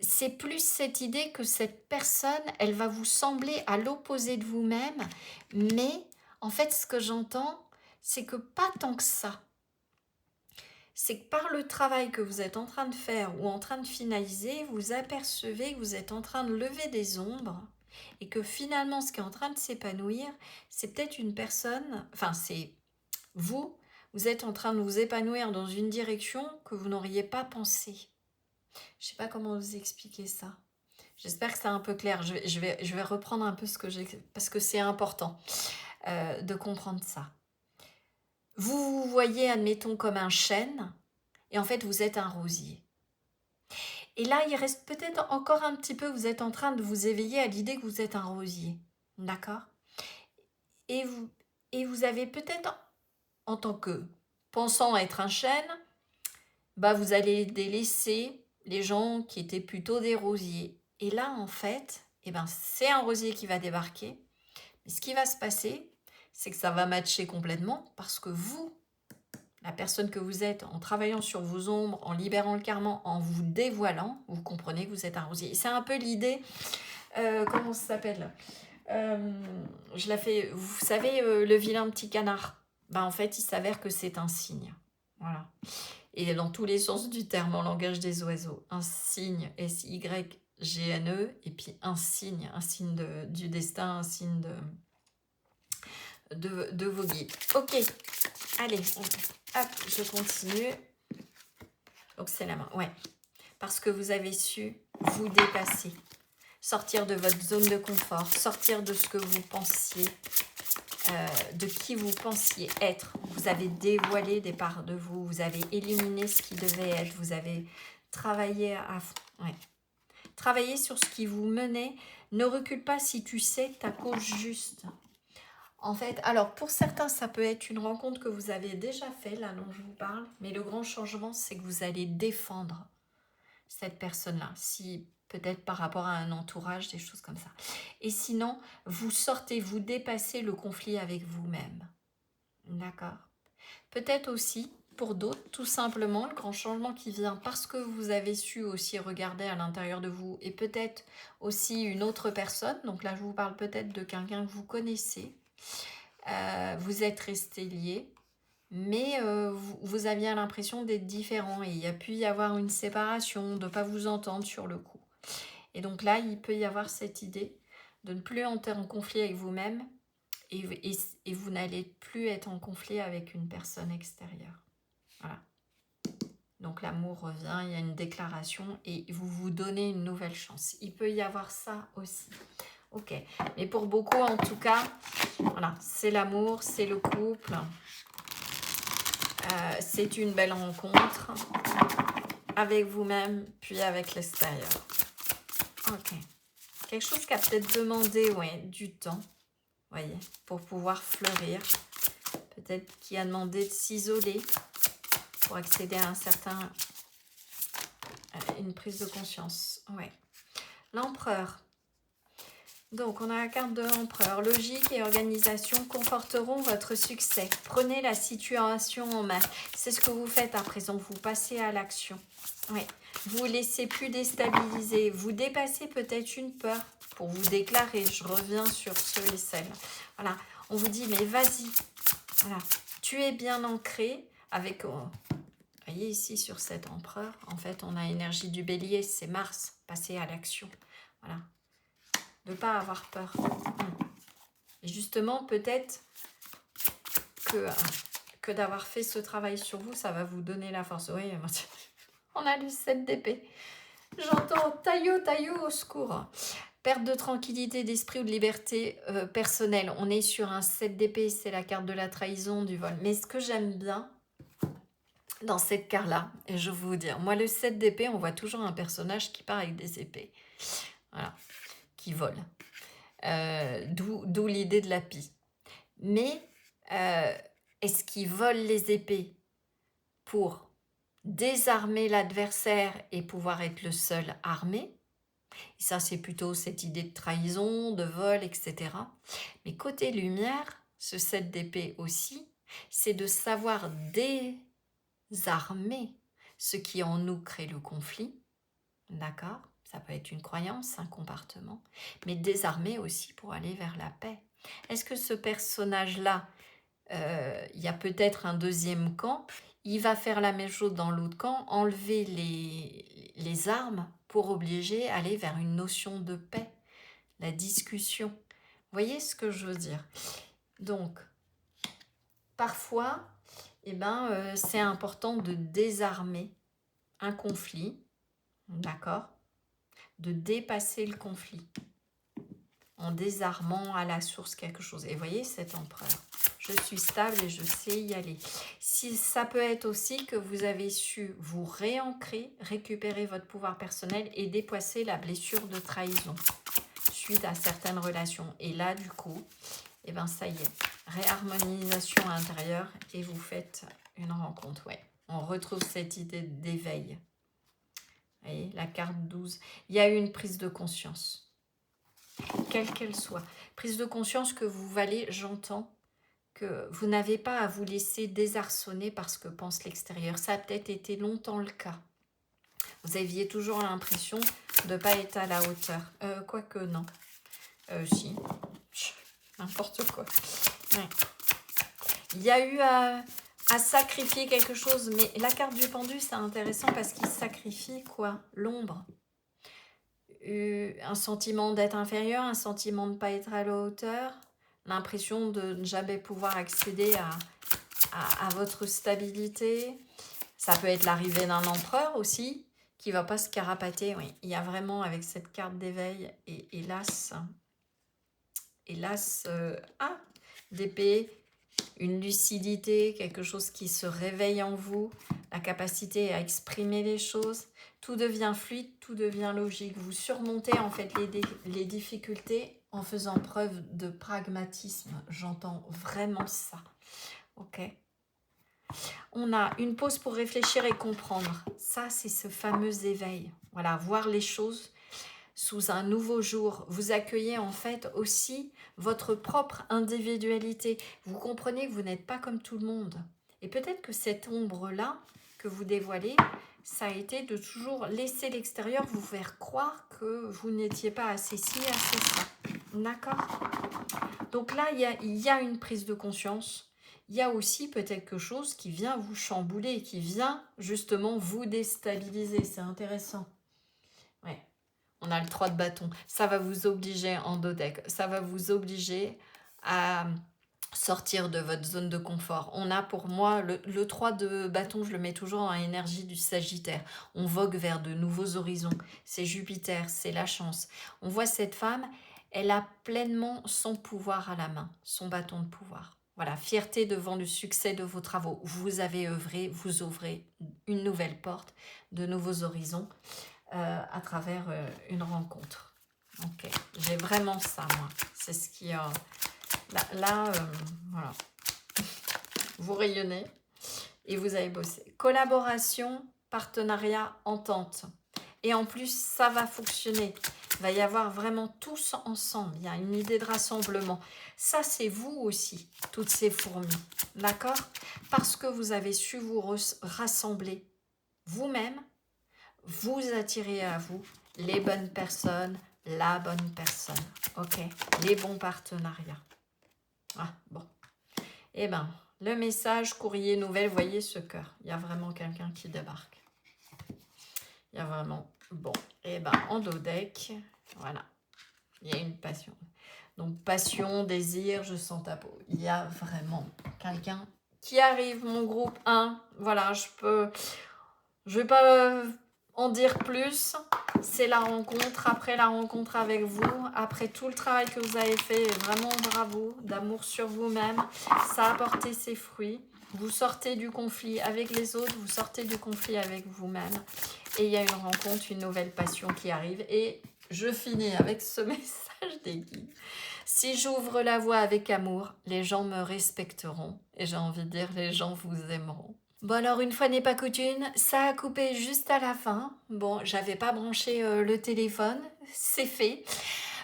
c'est plus cette idée que cette personne, elle va vous sembler à l'opposé de vous-même, mais en fait, ce que j'entends, c'est que pas tant que ça. C'est que par le travail que vous êtes en train de faire ou en train de finaliser, vous apercevez que vous êtes en train de lever des ombres et que finalement, ce qui est en train de s'épanouir, c'est peut-être une personne, enfin, c'est vous êtes en train de vous épanouir dans une direction que vous n'auriez pas pensé. Je ne sais pas comment vous expliquer ça. J'espère que c'est un peu clair. Je vais reprendre un peu ce que j'ai... Parce que c'est important de comprendre ça. Vous vous voyez, admettons, comme un chêne, et en fait, vous êtes un rosier. Et là, il reste peut-être encore un petit peu, vous êtes en train de vous éveiller à l'idée que vous êtes un rosier. D'accord ? Et vous avez peut-être, en tant que pensant être un chêne, vous allez délaisser les gens qui étaient plutôt des rosiers. Et là, en fait, c'est un rosier qui va débarquer. Mais ce qui va se passer, c'est que ça va matcher complètement parce que vous, la personne que vous êtes, en travaillant sur vos ombres, en libérant le karma, en vous dévoilant, vous comprenez que vous êtes un rosier. C'est un peu l'idée, comment ça s'appelle je la fais, vous savez, le vilain petit canard. En fait, il s'avère que c'est un signe. Voilà. et dans tous les sens du terme, en langage des oiseaux. Un signe SYGNE, et puis un signe du destin, un signe de vos guides. Ok, allez, hop, je continue. Donc c'est la main, ouais. Parce que vous avez su vous dépasser, sortir de votre zone de confort, sortir de ce que vous pensiez, de qui vous pensiez être. Vous avez dévoilé des parts de vous, vous avez éliminé ce qui devait être, vous avez travaillé à fond. Ouais. Travaillez sur ce qui vous menait. Ne recule pas si tu sais ta cause juste. En fait, alors pour certains, ça peut être une rencontre que vous avez déjà fait, là dont je vous parle, mais le grand changement, c'est que vous allez défendre cette personne-là, si peut-être par rapport à un entourage, des choses comme ça. Et sinon, vous sortez, vous dépassez le conflit avec vous-même. D'accord. Peut-être aussi, pour d'autres, tout simplement, le grand changement qui vient parce que vous avez su aussi regarder à l'intérieur de vous et peut-être aussi une autre personne. Donc là, je vous parle peut-être de quelqu'un que vous connaissez. Vous êtes restés liés, mais vous aviez l'impression d'être différents et il y a pu y avoir une séparation, de ne pas vous entendre sur le coup. Et donc là, il peut y avoir cette idée de ne plus entrer en conflit avec vous-même et vous n'allez plus être en conflit avec une personne extérieure. Voilà. Donc l'amour revient, il y a une déclaration et vous vous donnez une nouvelle chance. Il peut y avoir ça aussi. Ok, mais pour beaucoup en tout cas, voilà, c'est l'amour, c'est le couple, c'est une belle rencontre avec vous-même puis avec l'extérieur. Ok, quelque chose qui a peut-être demandé du temps, voyez, pour pouvoir fleurir. Peut-être qui a demandé de s'isoler pour accéder à une prise de conscience. Ouais. L'empereur. Donc, on a la carte de l'empereur. Logique et organisation conforteront votre succès. Prenez la situation en main. C'est ce que vous faites à présent. Vous passez à l'action. Oui. Vous ne laissez plus déstabiliser. Vous dépassez peut-être une peur pour vous déclarer. Je reviens sur ceux et celles. Voilà. On vous dit, mais vas-y. Voilà. Tu es bien ancré avec... vous voyez ici sur cet empereur, en fait, on a l'énergie du bélier. C'est Mars. Passer à l'action. Voilà. De ne pas avoir peur. Et justement, peut-être que d'avoir fait ce travail sur vous, ça va vous donner la force. Oui, on a le 7 d'épée. J'entends taillot au secours. Perte de tranquillité d'esprit ou de liberté personnelle. On est sur un 7 d'épée, c'est la carte de la trahison, du vol. Mais ce que j'aime bien dans cette carte-là, et je vais vous dire, moi le 7 d'épée, on voit toujours un personnage qui part avec des épées. Voilà, qui vole. D'où l'idée de la pie. Mais est-ce qu'il vole les épées pour désarmer l'adversaire et pouvoir être le seul armé? Et ça, c'est plutôt cette idée de trahison, de vol, etc. Mais côté lumière, ce 7 d'épée aussi, c'est de savoir désarmer ce qui en nous crée le conflit. D'accord? Ça peut être une croyance, un comportement, mais désarmer aussi pour aller vers la paix. Est-ce que ce personnage-là, il y a peut-être un deuxième camp, il va faire la même chose dans l'autre camp, enlever les armes pour obliger à aller vers une notion de paix, la discussion. Vous voyez ce que je veux dire? Donc, parfois, c'est important de désarmer un conflit, d'accord? De dépasser le conflit en désarmant à la source quelque chose. Et voyez cet empereur, je suis stable et je sais y aller. Si ça peut être aussi que vous avez su vous réancrer, récupérer votre pouvoir personnel et dépasser la blessure de trahison suite à certaines relations. Et là, du coup, ça y est, réharmonisation intérieure et vous faites une rencontre. Ouais, on retrouve cette idée d'éveil. Vous voyez, la carte 12. Il y a eu une prise de conscience. Quelle qu'elle soit. Prise de conscience que vous valez, j'entends que vous n'avez pas à vous laisser désarçonner par ce que pense l'extérieur. Ça a peut-être été longtemps le cas. Vous aviez toujours l'impression de ne pas être à la hauteur. Quoique non. Si. N'importe quoi. Ouais. Il y a eu à sacrifier quelque chose. Mais la carte du pendu, c'est intéressant parce qu'il sacrifie quoi? L'ombre. Un sentiment d'être inférieur, un sentiment de ne pas être à la hauteur, l'impression de ne jamais pouvoir accéder à votre stabilité. Ça peut être l'arrivée d'un empereur aussi, qui ne va pas se carapater. Oui, il y a vraiment avec cette carte d'éveil et hélas, d'épée, une lucidité, quelque chose qui se réveille en vous, la capacité à exprimer les choses. Tout devient fluide, tout devient logique. Vous surmontez en fait les difficultés en faisant preuve de pragmatisme. J'entends vraiment ça. Ok. On a une pause pour réfléchir et comprendre. Ça, c'est ce fameux éveil. Voilà, voir les choses sous un nouveau jour. Vous accueillez en fait aussi votre propre individualité. Vous comprenez que vous n'êtes pas comme tout le monde. Et peut-être que cette ombre-là que vous dévoilez, ça a été de toujours laisser l'extérieur vous faire croire que vous n'étiez pas assez ci, assez ça. D'accord? Donc là, il y a une prise de conscience. Il y a aussi peut-être quelque chose qui vient vous chambouler, qui vient justement vous déstabiliser. C'est intéressant. Ouais. On a le 3 de bâton. Ça va vous obliger en dodeck. Ça va vous obliger à sortir de votre zone de confort. On a pour moi, le 3 de bâton, je le mets toujours en énergie du Sagittaire. On vogue vers de nouveaux horizons. C'est Jupiter, c'est la chance. On voit cette femme, elle a pleinement son pouvoir à la main, son bâton de pouvoir. Voilà, fierté devant le succès de vos travaux. Vous avez œuvré, vous ouvrez une nouvelle porte, de nouveaux horizons à travers une rencontre. Ok, j'ai vraiment ça, moi. C'est ce qui... voilà. Vous rayonnez et vous avez bossé. Collaboration, partenariat, entente. Et en plus, ça va fonctionner. Il va y avoir vraiment tous ensemble. Il y a une idée de rassemblement. Ça, c'est vous aussi, toutes ces fourmis. D'accord? Parce que vous avez su vous rassembler vous-même, vous attirez à vous les bonnes personnes, la bonne personne. Ok? Les bons partenariats. Ah, bon. Eh bien, le message, courrier, nouvelle, voyez ce cœur. Il y a vraiment quelqu'un qui débarque. Il y a vraiment... Bon, eh bien, en dos deck, voilà. Il y a une passion. Donc, passion, désir, je sens ta peau. Il y a vraiment quelqu'un qui arrive, mon groupe 1. Voilà, je vais pas en dire plus. C'est la rencontre, après la rencontre avec vous, après tout le travail que vous avez fait, vraiment bravo, d'amour sur vous-même, ça a porté ses fruits. Vous sortez du conflit avec les autres, vous sortez du conflit avec vous-même. Et il y a une rencontre, une nouvelle passion qui arrive. Et je finis avec ce message des guides. Si j'ouvre la voie avec amour, les gens me respecteront. Et j'ai envie de dire, les gens vous aimeront. Bon alors, une fois n'est pas coutume, ça a coupé juste à la fin. Bon, j'avais pas branché le téléphone, c'est fait.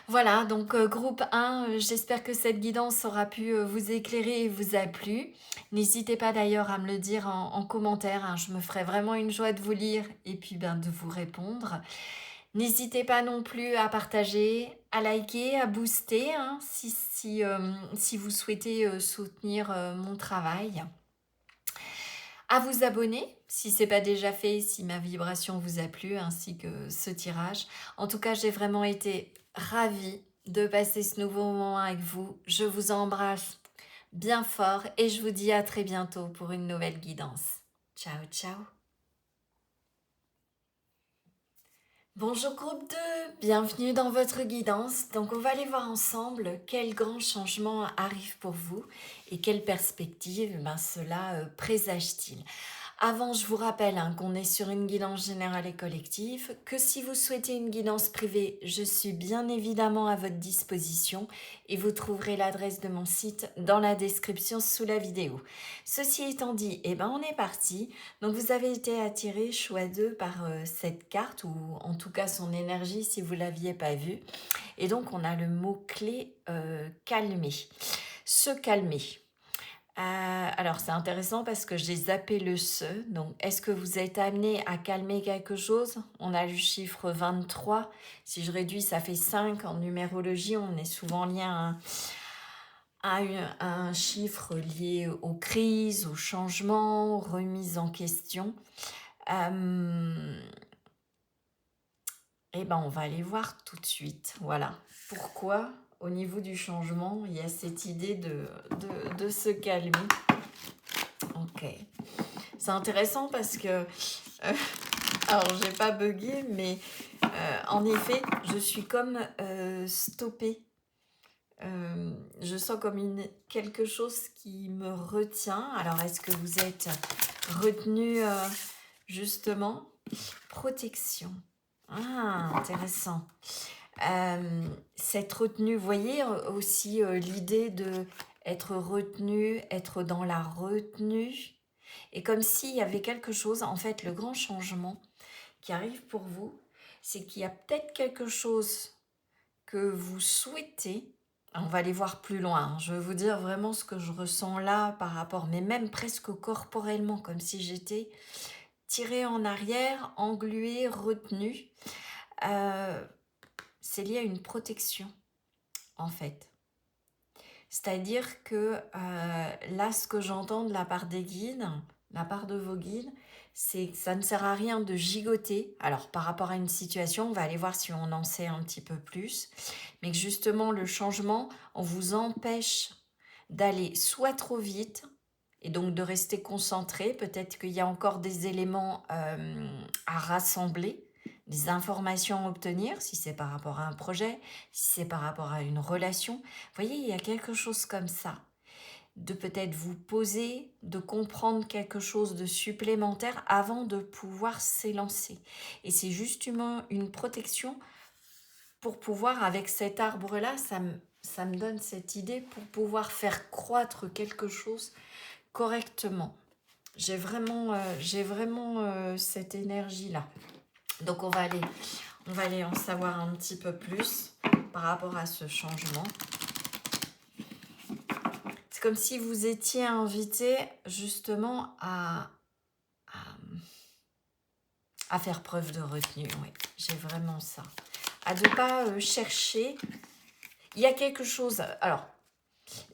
Voilà, donc groupe 1, j'espère que cette guidance aura pu vous éclairer et vous a plu. N'hésitez pas d'ailleurs à me le dire en commentaire, hein, je me ferai vraiment une joie de vous lire et puis de vous répondre. N'hésitez pas non plus à partager, à liker, à booster hein, si vous souhaitez soutenir mon travail. À vous abonner si ce n'est pas déjà fait, si ma vibration vous a plu, ainsi que ce tirage. En tout cas, j'ai vraiment été ravie de passer ce nouveau moment avec vous. Je vous embrasse bien fort et je vous dis à très bientôt pour une nouvelle guidance. Ciao, ciao. Bonjour groupe 2, bienvenue dans votre guidance. Donc on va aller voir ensemble quel grand changement arrive pour vous et quelle perspective cela présage-t-il. Avant, je vous rappelle qu'on est sur une guidance générale et collective, que si vous souhaitez une guidance privée, je suis bien évidemment à votre disposition et vous trouverez l'adresse de mon site dans la description sous la vidéo. Ceci étant dit, on est parti. Donc vous avez été attiré, choix 2, par cette carte, ou en tout cas son énergie si vous ne l'aviez pas vue. Et donc on a le mot-clé calmer, se calmer. Alors c'est intéressant parce que j'ai zappé le se. Donc est-ce que vous êtes amené à calmer quelque chose? On a le chiffre 23. Si je réduis, ça fait 5. En numérologie, on est souvent lié à un chiffre lié aux crises, aux changements, aux remises en question. Eh ben, on va aller voir tout de suite. Voilà. Pourquoi, au niveau du changement, il y a cette idée de se calmer. Ok. C'est intéressant parce que... alors, j'ai pas bugué, mais en effet, je suis comme stoppée. Je sens comme quelque chose qui me retient. Alors, est-ce que vous êtes retenu justement? Protection. Ah, intéressant. Cette retenue, vous voyez aussi l'idée de être retenu, être dans la retenue. Et comme s'il y avait quelque chose, en fait, le grand changement qui arrive pour vous, c'est qu'il y a peut-être quelque chose que vous souhaitez. On va aller voir plus loin. Je vais vous dire vraiment ce que je ressens là par rapport, mais même presque corporellement, comme si j'étais tirée en arrière, engluée, retenue. C'est lié à une protection, en fait. C'est-à-dire que là, ce que j'entends de la part des guides, de la part de vos guides, c'est que ça ne sert à rien de gigoter. Alors, par rapport à une situation, on va aller voir si on en sait un petit peu plus. Mais que justement, le changement, on vous empêche d'aller soit trop vite, et donc de rester concentré. Peut-être qu'il y a encore des éléments à rassembler, des informations à obtenir, si c'est par rapport à un projet, si c'est par rapport à une relation. Vous voyez, il y a quelque chose comme ça, de peut-être vous poser, de comprendre quelque chose de supplémentaire avant de pouvoir s'élancer. Et c'est justement une protection pour pouvoir, avec cet arbre-là, ça me donne cette idée pour pouvoir faire croître quelque chose correctement. J'ai vraiment cette énergie-là. Donc on va aller en savoir un petit peu plus par rapport à ce changement. C'est comme si vous étiez invité justement à faire preuve de retenue. Oui, j'ai vraiment ça. À ne pas chercher. Il y a quelque chose... Alors,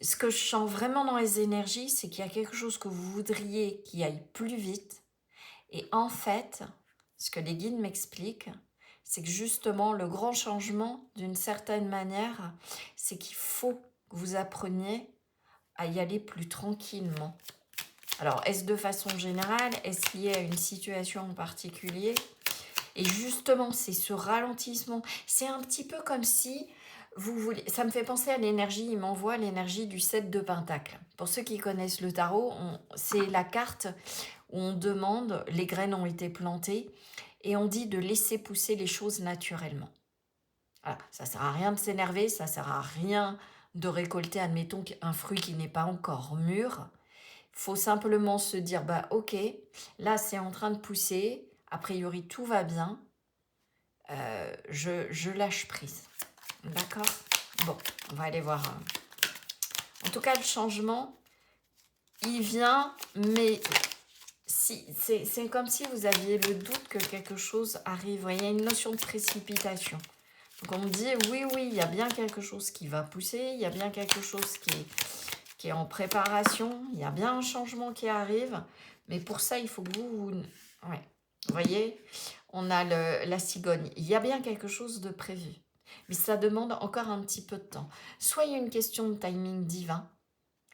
ce que je sens vraiment dans les énergies, c'est qu'il y a quelque chose que vous voudriez qui aille plus vite. Et en fait, ce que les guides m'expliquent, c'est que justement, le grand changement, d'une certaine manière, c'est qu'il faut que vous appreniez à y aller plus tranquillement. Alors, est-ce de façon générale? Est-ce lié à une situation en particulier? Et justement, c'est ce ralentissement. C'est un petit peu comme si vous voulez... Ça me fait penser à l'énergie, il m'envoie l'énergie du 7 de Pentacle. Pour ceux qui connaissent le tarot, c'est la carte où on demande, les graines ont été plantées, et on dit de laisser pousser les choses naturellement. Voilà, ça ne sert à rien de s'énerver, ça ne sert à rien de récolter, admettons, un fruit qui n'est pas encore mûr. Il faut simplement se dire, bah ok, là c'est en train de pousser, a priori tout va bien, je lâche prise. D'accord? Bon, on va aller voir. En tout cas, le changement, il vient, mais c'est comme si vous aviez le doute que quelque chose arrive. Il y a une notion de précipitation. Donc on me dit, oui, il y a bien quelque chose qui va pousser, il y a bien quelque chose qui est en préparation, il y a bien un changement qui arrive, mais pour ça, il faut que vous... Ouais. Vous voyez, on a la cigogne. Il y a bien quelque chose de prévu, mais ça demande encore un petit peu de temps. Soit il y a une question de timing divin,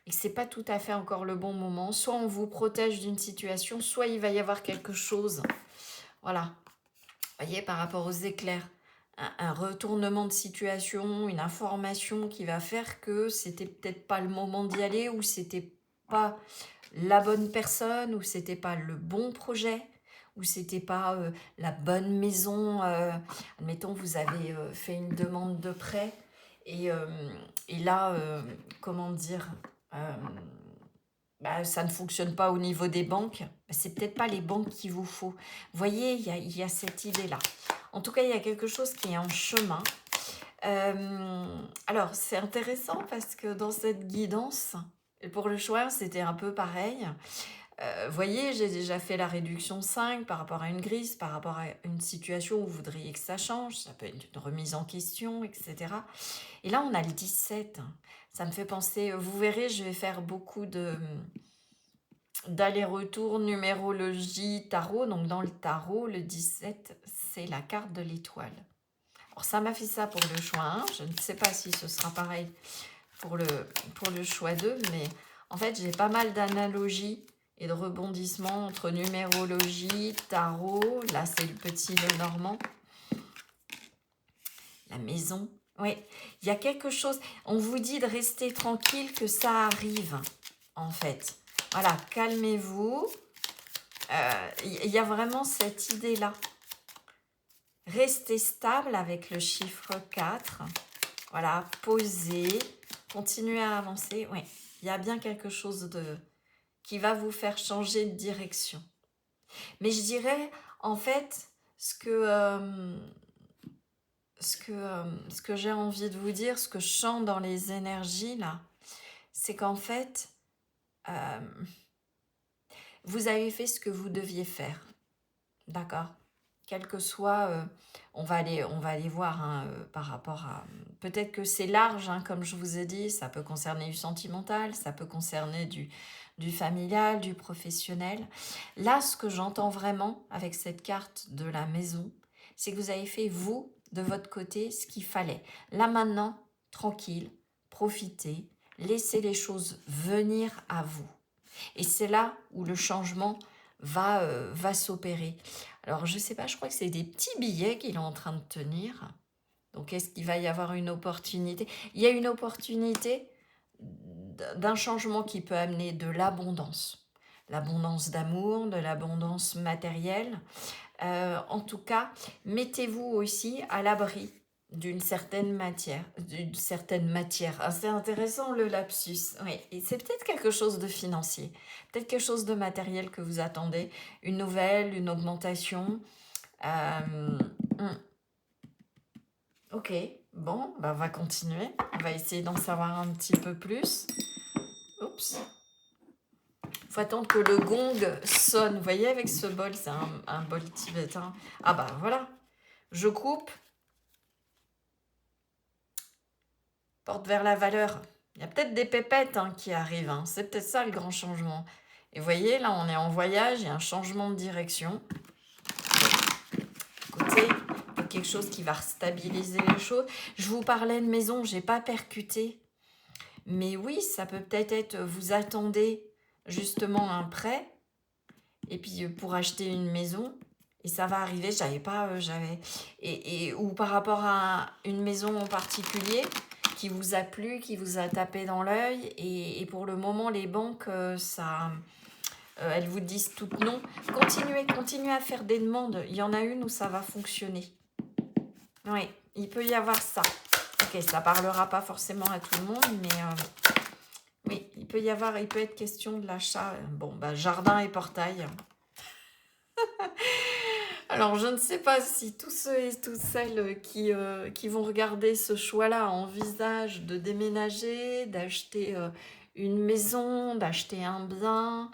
et que ce n'est pas tout à fait encore le bon moment, soit on vous protège d'une situation, soit il va y avoir quelque chose. Voilà. Vous voyez, par rapport aux éclairs, un retournement de situation, une information qui va faire que c'était peut-être pas le moment d'y aller, ou c'était pas la bonne personne, ou c'était pas le bon projet, ou c'était pas la bonne maison. Admettons, vous avez fait une demande de prêt, et là, comment dire, ça ne fonctionne pas au niveau des banques. C'est peut-être pas les banques qu'il vous faut. Vous voyez, il y a cette idée-là. En tout cas, il y a quelque chose qui est en chemin. Alors, c'est intéressant parce que dans cette guidance, pour le choix, c'était un peu pareil. voyez, j'ai déjà fait la réduction 5 par rapport à une grise, par rapport à une situation où vous voudriez que ça change, ça peut être une remise en question, etc. Et là, on a le 17. Ça me fait penser, vous verrez, je vais faire beaucoup d'aller-retour, numérologie, tarot. Donc dans le tarot, le 17, c'est la carte de l'étoile. Alors ça m'a fait ça pour le choix 1. Je ne sais pas si ce sera pareil pour le choix 2, mais en fait, j'ai pas mal d'analogies et de rebondissements entre numérologie, tarot. Là, c'est le petit Lenormand. La maison. Oui, il y a quelque chose. On vous dit de rester tranquille, que ça arrive, en fait. Voilà, calmez-vous. Il y a vraiment cette idée-là. Restez stable avec le chiffre 4. Voilà, posez, continuez à avancer. Oui, il y a bien quelque chose qui va vous faire changer de direction. Mais je dirais, en fait, ce que j'ai envie de vous dire, ce que je sens dans les énergies, là, c'est qu'en fait, vous avez fait ce que vous deviez faire. D'accord? Quel que soit, on va aller voir hein, par rapport à... Peut-être que c'est large, hein, comme je vous ai dit, ça peut concerner du sentimental, ça peut concerner du familial, du professionnel. Là, ce que j'entends vraiment avec cette carte de la maison, c'est que vous avez fait, vous, de votre côté, ce qu'il fallait. Là, maintenant, tranquille, profitez, laissez les choses venir à vous. Et c'est là où le changement va s'opérer. Alors, je ne sais pas, je crois que c'est des petits billets qu'il est en train de tenir. Donc, est-ce qu'il va y avoir une opportunité? Il y a une opportunité d'un changement qui peut amener de l'abondance. L'abondance d'amour, de l'abondance matérielle. En tout cas, mettez-vous aussi à l'abri d'une certaine matière. Ah, c'est intéressant le lapsus. Oui, et c'est peut-être quelque chose de financier, peut-être quelque chose de matériel que vous attendez, une nouvelle, une augmentation. Ok, bon, bah, on va continuer. On va essayer d'en savoir un petit peu plus. Oups. Faut attendre que le gong sonne. Vous voyez, avec ce bol, c'est un bol tibétain. Ah bah voilà, je coupe. Porte vers la valeur. Il y a peut-être des pépettes hein, qui arrivent. Hein. C'est peut-être ça le grand changement. Et vous voyez, là, on est en voyage. Il y a un changement de direction. Écoutez, quelque chose qui va stabiliser les choses. Je vous parlais de maison, je n'ai pas percuté. Mais oui, ça peut peut-être être, vous attendez justement un prêt. Et puis pour acheter une maison. Et ça va arriver, ou par rapport à une maison en particulier qui vous a plu, qui vous a tapé dans l'œil. Et pour le moment, les banques, elles vous disent toutes non. Continuez à faire des demandes. Il y en a une où ça va fonctionner. Oui, il peut y avoir ça. Ok, ça parlera pas forcément à tout le monde, mais oui, il peut être question de l'achat. Bon, bah, jardin et portail. Alors, je ne sais pas si tous ceux et toutes celles qui vont regarder ce choix-là envisagent de déménager, d'acheter une maison, d'acheter un bien,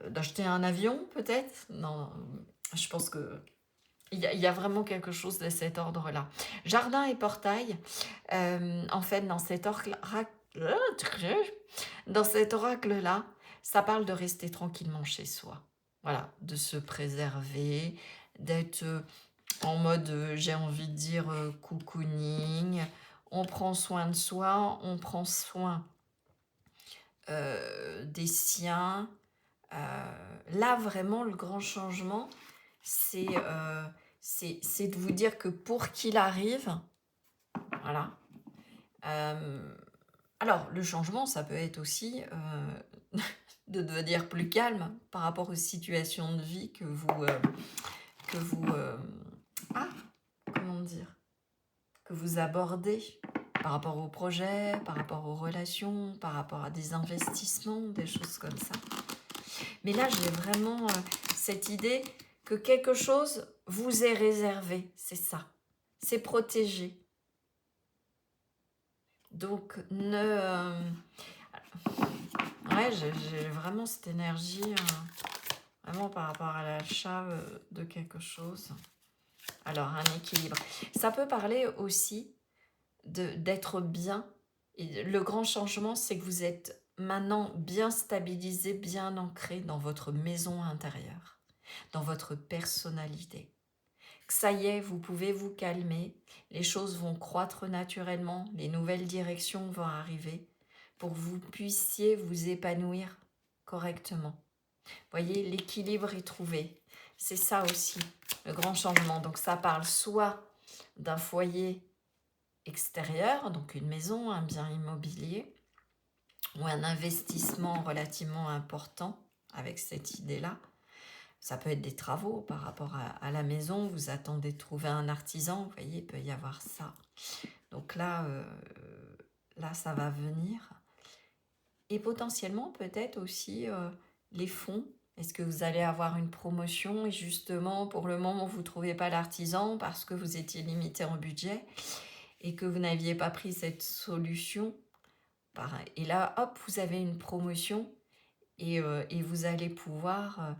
d'acheter un avion peut-être. Non, je pense que il y a vraiment quelque chose de cet ordre-là. Jardin et portail, en fait, dans cet oracle-là, ça parle de rester tranquillement chez soi. Voilà, de se préserver, d'être en mode, j'ai envie de dire, cocooning. On prend soin de soi, on prend soin des siens. Là, vraiment, le grand changement, c'est de vous dire que pour qu'il arrive, voilà. Alors, le changement, ça peut être aussi de devenir plus calme par rapport aux situations de vie que vous que vous abordez par rapport aux projets, par rapport aux relations, par rapport à des investissements, des choses comme ça. Mais là, j'ai vraiment cette idée que quelque chose vous est réservé, c'est ça. C'est protégé. Donc, ouais, Ouais, j'ai vraiment cette énergie, vraiment par rapport à l'achat de quelque chose. Alors, un équilibre. Ça peut parler aussi d'être bien. Et le grand changement, c'est que vous êtes maintenant bien stabilisé, bien ancré dans votre maison intérieure, dans votre personnalité. Ça y est, vous pouvez vous calmer, les choses vont croître naturellement, les nouvelles directions vont arriver pour que vous puissiez vous épanouir correctement. Voyez, l'équilibre est trouvé. C'est ça aussi, le grand changement. Donc ça parle soit d'un foyer extérieur, donc une maison, un bien immobilier, ou un investissement relativement important avec cette idée-là. Ça peut être des travaux par rapport à la maison, vous attendez de trouver un artisan, vous voyez, il peut y avoir ça. Donc là, là ça va venir. Et potentiellement, peut-être aussi les fonds. Est-ce que vous allez avoir une promotion et justement, pour le moment, vous ne trouvez pas l'artisan parce que vous étiez limité en budget et que vous n'aviez pas pris cette solution. Et là, hop, vous avez une promotion et vous allez pouvoir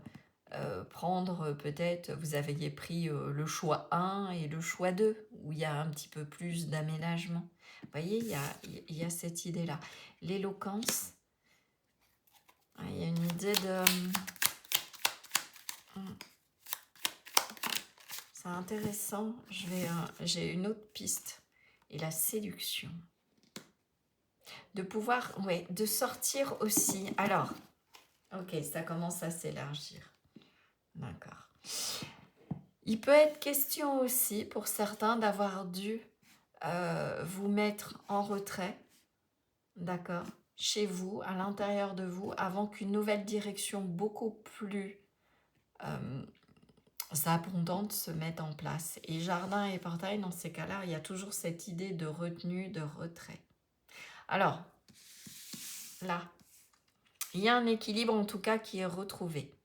prendre peut-être, vous aviez pris le choix 1 et le choix 2, où il y a un petit peu plus d'aménagement. Vous voyez, il y a cette idée-là. L'éloquence, il y a une idée de... C'est intéressant, j'ai une autre piste. Et la séduction. De pouvoir, ouais, de sortir aussi. Alors, ok, ça commence à s'élargir. D'accord. Il peut être question aussi pour certains d'avoir dû vous mettre en retrait, d'accord, chez vous, à l'intérieur de vous, avant qu'une nouvelle direction beaucoup plus abondante se mette en place. Et jardin et portail, dans ces cas-là, il y a toujours cette idée de retenue, de retrait. Alors, là, il y a un équilibre en tout cas qui est retrouvé.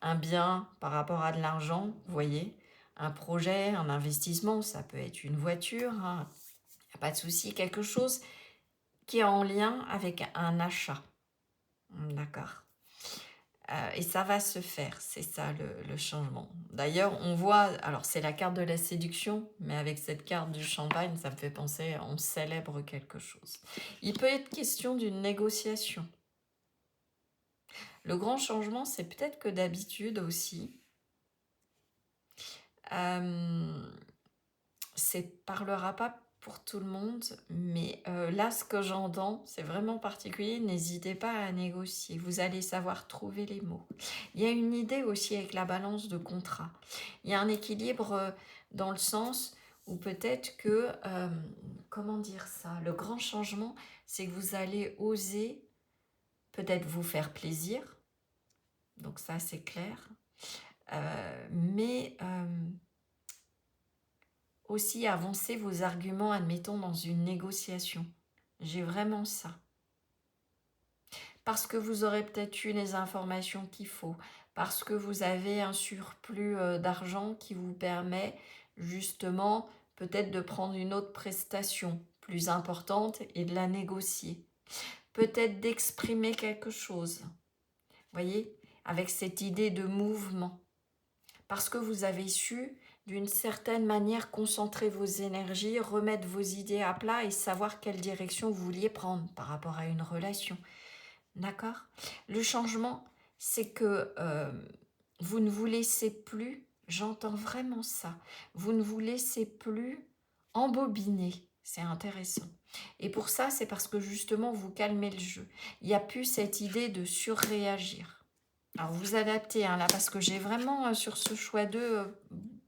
Un bien par rapport à de l'argent, vous voyez, un projet, un investissement, ça peut être une voiture, hein, y a pas de souci, quelque chose qui est en lien avec un achat. D'accord. Et ça va se faire, c'est ça le changement. D'ailleurs, on voit, alors c'est la carte de la séduction, mais avec cette carte du champagne, ça me fait penser, on célèbre quelque chose. Il peut être question d'une négociation. Le grand changement, c'est peut-être que d'habitude aussi, c'est parlera pas pour tout le monde, mais là, ce que j'entends, c'est vraiment particulier. N'hésitez pas à négocier. Vous allez savoir trouver les mots. Il y a une idée aussi avec la balance de contrat. Il y a un équilibre dans le sens où peut-être que, comment dire ça, le grand changement, c'est que vous allez oser peut-être vous faire plaisir. Donc ça, c'est clair. Mais aussi avancer vos arguments, admettons, dans une négociation. J'ai vraiment ça. Parce que vous aurez peut-être eu les informations qu'il faut, parce que vous avez un surplus d'argent qui vous permet justement peut-être de prendre une autre prestation plus importante et de la négocier. Peut-être d'exprimer quelque chose. Vous voyez, avec cette idée de mouvement. Parce que vous avez su d'une certaine manière concentrer vos énergies, remettre vos idées à plat et savoir quelle direction vous vouliez prendre par rapport à une relation. D'accord ? Le changement, c'est que vous ne vous laissez plus, j'entends vraiment ça, vous ne vous laissez plus embobiner. C'est intéressant. Et pour ça, c'est parce que justement, vous calmez le jeu. Il n'y a plus cette idée de surréagir. Alors, vous adaptez hein, là, parce que j'ai vraiment sur ce choix 2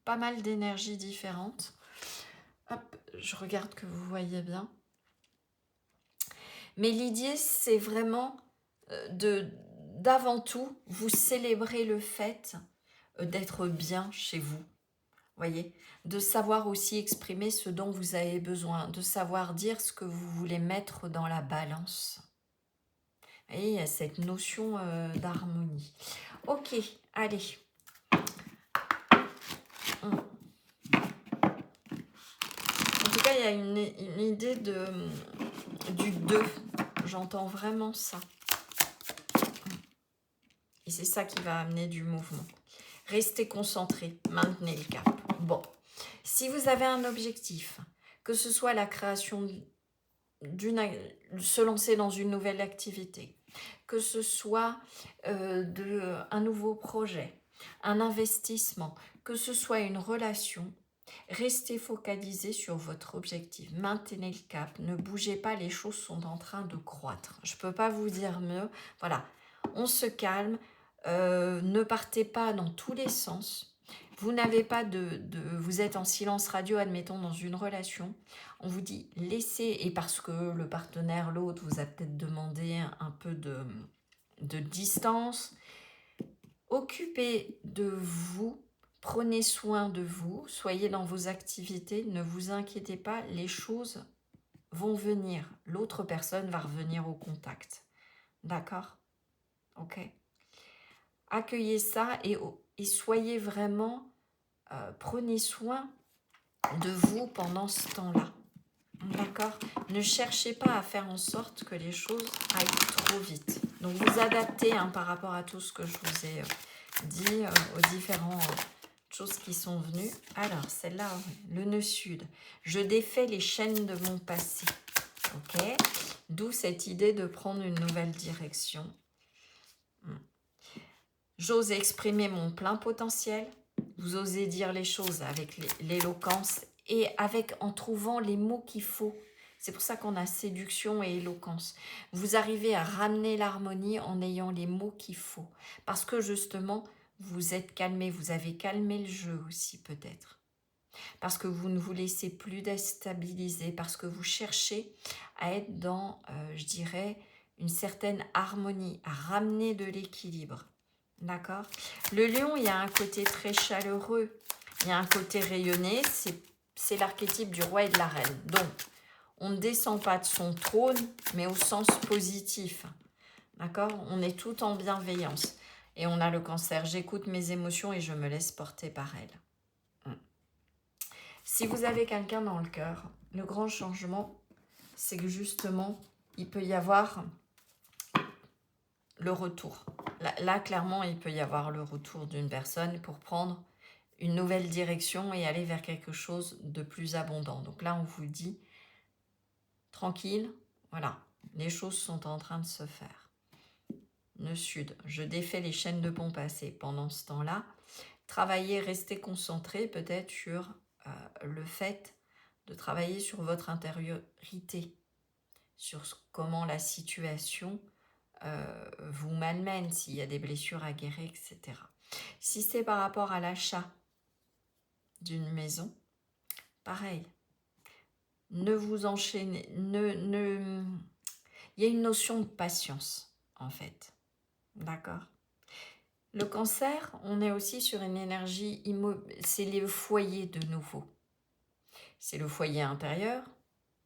pas mal d'énergies différentes. Hop, je regarde que vous voyez bien. Mais l'idée, c'est vraiment d'avant tout, vous célébrez le fait d'être bien chez vous. Voyez, de savoir aussi exprimer ce dont vous avez besoin, de savoir dire ce que vous voulez mettre dans la balance. Vous voyez, il y a cette notion d'harmonie. Ok, allez. En tout cas, il y a une idée du 2. J'entends vraiment ça. Et c'est ça qui va amener du mouvement. Restez concentrés, maintenez le cap. Bon, si vous avez un objectif, que ce soit la création se lancer dans une nouvelle activité, que ce soit un nouveau projet, un investissement, que ce soit une relation, restez focalisé sur votre objectif, maintenez le cap, ne bougez pas, les choses sont en train de croître. Je ne peux pas vous dire mieux. Voilà, on se calme, ne partez pas dans tous les sens. Vous n'avez pas vous êtes en silence radio, admettons, dans une relation. On vous dit laissez, et parce que le partenaire, l'autre, vous a peut-être demandé un peu de distance. Occupez de vous, prenez soin de vous, soyez dans vos activités, ne vous inquiétez pas, les choses vont venir. L'autre personne va revenir au contact. D'accord? Ok. Accueillez ça et soyez vraiment, prenez soin de vous pendant ce temps-là. D'accord? Ne cherchez pas à faire en sorte que les choses aillent trop vite. Donc vous adaptez par rapport à tout ce que je vous ai dit, aux différentes choses qui sont venues. Alors celle-là, le nœud sud. Je défais les chaînes de mon passé. Ok? D'où cette idée de prendre une nouvelle direction. J'ose exprimer mon plein potentiel. Vous osez dire les choses avec l'éloquence et en trouvant les mots qu'il faut. C'est pour ça qu'on a séduction et éloquence. Vous arrivez à ramener l'harmonie en ayant les mots qu'il faut. Parce que justement, vous êtes calmé, vous avez calmé le jeu aussi peut-être. Parce que vous ne vous laissez plus déstabiliser, parce que vous cherchez à être dans, je dirais, une certaine harmonie, à ramener de l'équilibre. D'accord? Le lion, il y a un côté très chaleureux, il y a un côté rayonné, c'est l'archétype du roi et de la reine. Donc, on ne descend pas de son trône, mais au sens positif. D'accord? On est tout en bienveillance. Et on a le cancer, j'écoute mes émotions et je me laisse porter par elles. Si vous avez quelqu'un dans le cœur, le grand changement, c'est que justement, il peut y avoir le retour. Là, clairement, il peut y avoir le retour d'une personne pour prendre une nouvelle direction et aller vers quelque chose de plus abondant. Donc là, on vous dit, tranquille, voilà, les choses sont en train de se faire. Nœud sud, je défais les chaînes de bon passé. Pendant ce temps-là, travaillez, restez concentré peut-être sur le fait de travailler sur votre intériorité, sur comment la situation vous malmène, s'il y a des blessures à guérir, etc. Si c'est par rapport à l'achat d'une maison, pareil. Ne vous enchaînez, il y a une notion de patience, en fait. D'accord? Le cancer, on est aussi sur une énergie c'est le foyer de nouveau. C'est le foyer intérieur,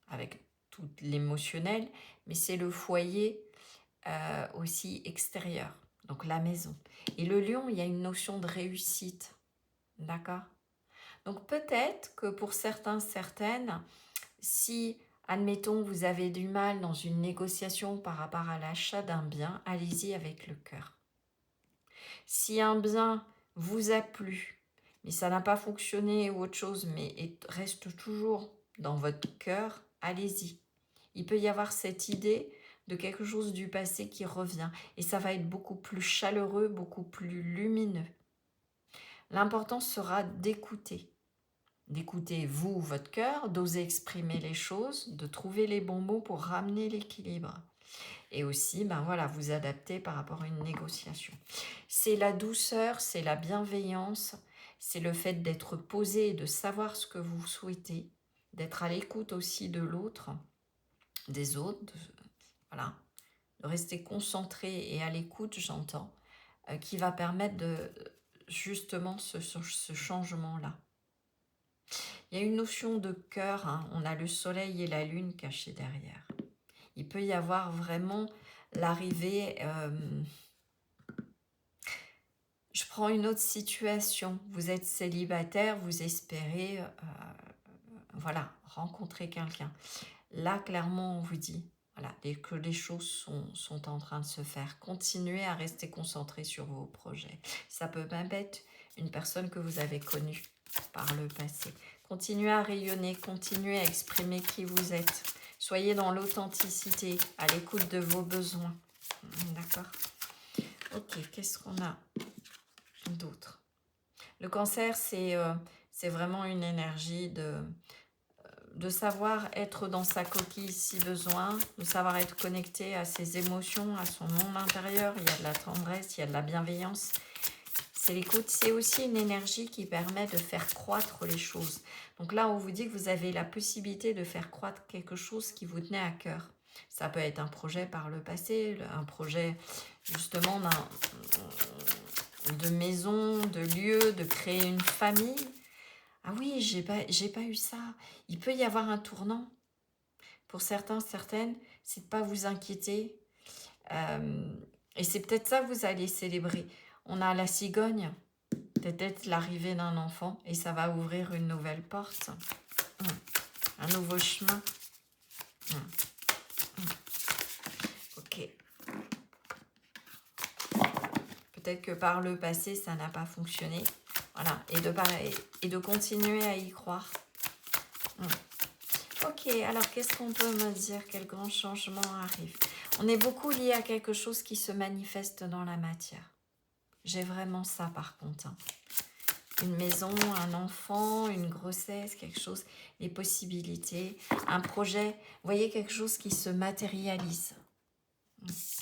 avec tout l'émotionnel, mais c'est le foyer aussi extérieur, donc la maison. Et le lion, il y a une notion de réussite, d'accord? Donc peut-être que pour certains, certaines, si, admettons, vous avez du mal dans une négociation par rapport à l'achat d'un bien, allez-y avec le cœur. Si un bien vous a plu, mais ça n'a pas fonctionné ou autre chose, mais reste toujours dans votre cœur, allez-y. Il peut y avoir cette idée de quelque chose du passé qui revient. Et ça va être beaucoup plus chaleureux, beaucoup plus lumineux. L'important sera d'écouter. D'écouter vous, votre cœur, d'oser exprimer les choses, de trouver les bons mots pour ramener l'équilibre. Et aussi, ben voilà, vous adapter par rapport à une négociation. C'est la douceur, c'est la bienveillance, c'est le fait d'être posé et de savoir ce que vous souhaitez, d'être à l'écoute aussi de l'autre, des autres, voilà, de rester concentré et à l'écoute, j'entends, qui va permettre de justement ce changement-là. Il y a une notion de cœur, hein, on a le soleil et la lune cachés derrière. Il peut y avoir vraiment l'arrivée... je prends une autre situation. Vous êtes célibataire, vous espérez voilà, rencontrer quelqu'un. Là, clairement, on vous dit, Voilà, dès que les choses sont en train de se faire, continuez à rester concentré sur vos projets. Ça peut même être une personne que vous avez connue par le passé. Continuez à rayonner, continuez à exprimer qui vous êtes. Soyez dans l'authenticité, à l'écoute de vos besoins. D'accord? Ok, qu'est-ce qu'on a d'autre? Le cancer, c'est vraiment une énergie de savoir être dans sa coquille si besoin, de savoir être connecté à ses émotions, à son monde intérieur. Il y a de la tendresse, il y a de la bienveillance. C'est l'écoute. C'est aussi une énergie qui permet de faire croître les choses. Donc là, on vous dit que vous avez la possibilité de faire croître quelque chose qui vous tenait à cœur. Ça peut être un projet par le passé, un projet justement de maison, de lieu, de créer une famille. Ah oui, j'ai pas eu ça. Il peut y avoir un tournant. Pour certains, certaines, c'est de ne pas vous inquiéter. Et c'est peut-être ça que vous allez célébrer. On a la cigogne, peut-être l'arrivée d'un enfant, et ça va ouvrir une nouvelle porte, un nouveau chemin. Ok. Peut-être que par le passé, ça n'a pas fonctionné. Voilà, et de continuer à y croire. Ok, alors qu'est-ce qu'on peut me dire? Quel grand changement arrive? On est beaucoup lié à quelque chose qui se manifeste dans la matière. J'ai vraiment ça par contre. Une maison, un enfant, une grossesse, quelque chose, les possibilités, un projet. Vous voyez, quelque chose qui se matérialise.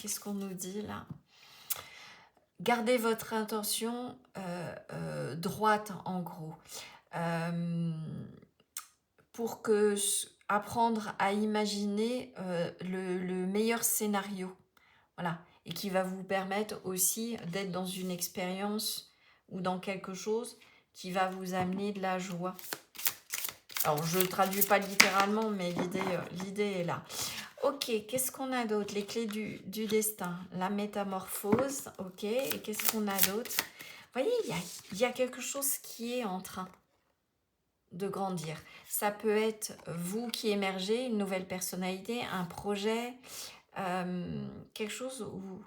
Qu'est-ce qu'on nous dit là? Gardez votre intention droite en gros. Pour que apprendre à imaginer le meilleur scénario. Voilà. Et qui va vous permettre aussi d'être dans une expérience ou dans quelque chose qui va vous amener de la joie. Alors, je ne traduis pas littéralement, mais l'idée est là. Ok, qu'est-ce qu'on a d'autre? Les clés du destin, la métamorphose, ok. Et qu'est-ce qu'on a d'autre? Vous voyez, il y a quelque chose qui est en train de grandir. Ça peut être vous qui émergez, une nouvelle personnalité, un projet, quelque chose où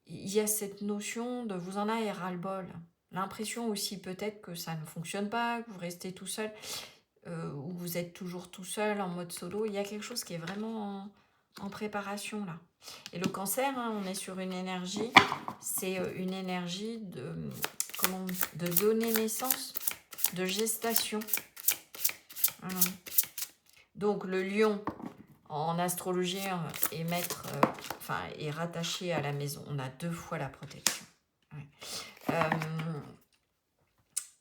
il y a cette notion de vous en avez ras-le-bol. L'impression aussi peut-être que ça ne fonctionne pas, que vous restez tout seul, ou vous êtes toujours tout seul en mode solo. Il y a quelque chose qui est vraiment en préparation là. Et le cancer, hein, on est sur une énergie, c'est une énergie de donner naissance, de gestation. Voilà. Donc le lion en astrologie est est rattaché à la maison. On a 2 fois la protection. Ouais.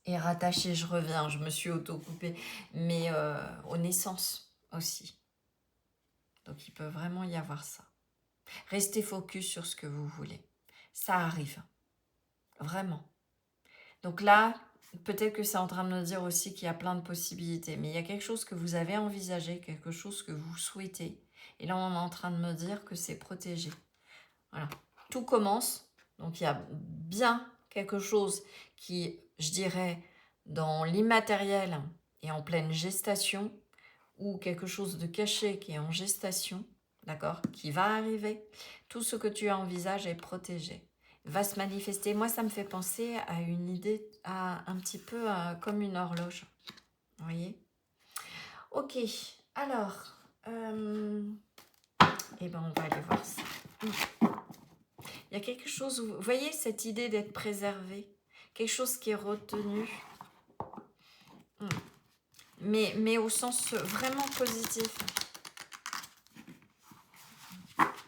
Et rattaché, je reviens, je me suis auto-coupée, mais aux naissances aussi. Donc il peut vraiment y avoir ça. Restez focus sur ce que vous voulez. Ça arrive. Vraiment. Donc là, peut-être que c'est en train de me dire aussi qu'il y a plein de possibilités, mais il y a quelque chose que vous avez envisagé, quelque chose que vous souhaitez. Et là, on est en train de me dire que c'est protégé. Voilà. Tout commence. Donc, il y a bien quelque chose qui, je dirais, dans l'immatériel et en pleine gestation, ou quelque chose de caché qui est en gestation, d'accord, qui va arriver. Tout ce que tu envisages est protégé, va se manifester. Moi, ça me fait penser à une idée, un petit peu comme une horloge. Vous voyez? Ok, alors, eh ben, on va aller voir ça. Il y a quelque chose, vous voyez cette idée d'être préservé, quelque chose qui est retenu, mais au sens vraiment positif.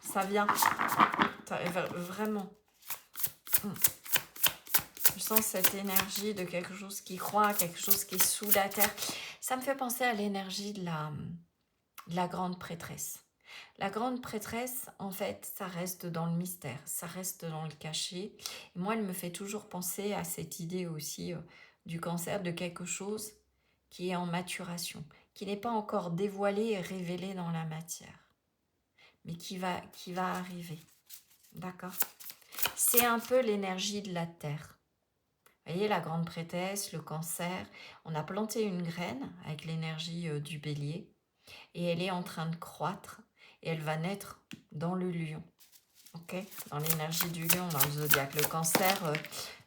Ça vient, vraiment. Je sens cette énergie de quelque chose qui croît, quelque chose qui est sous la terre. Ça me fait penser à l'énergie de la grande prêtresse. La grande prêtresse, en fait, ça reste dans le mystère, ça reste dans le caché. Et moi, elle me fait toujours penser à cette idée aussi du cancer, de quelque chose qui est en maturation, qui n'est pas encore dévoilé et révélé dans la matière, mais qui va arriver. D'accord? C'est un peu l'énergie de la terre. Vous voyez, la grande prêtresse, le cancer, on a planté une graine avec l'énergie du bélier et elle est en train de croître. et elle va naître dans le lion. Ok, dans l'énergie du lion, dans le zodiaque. Le cancer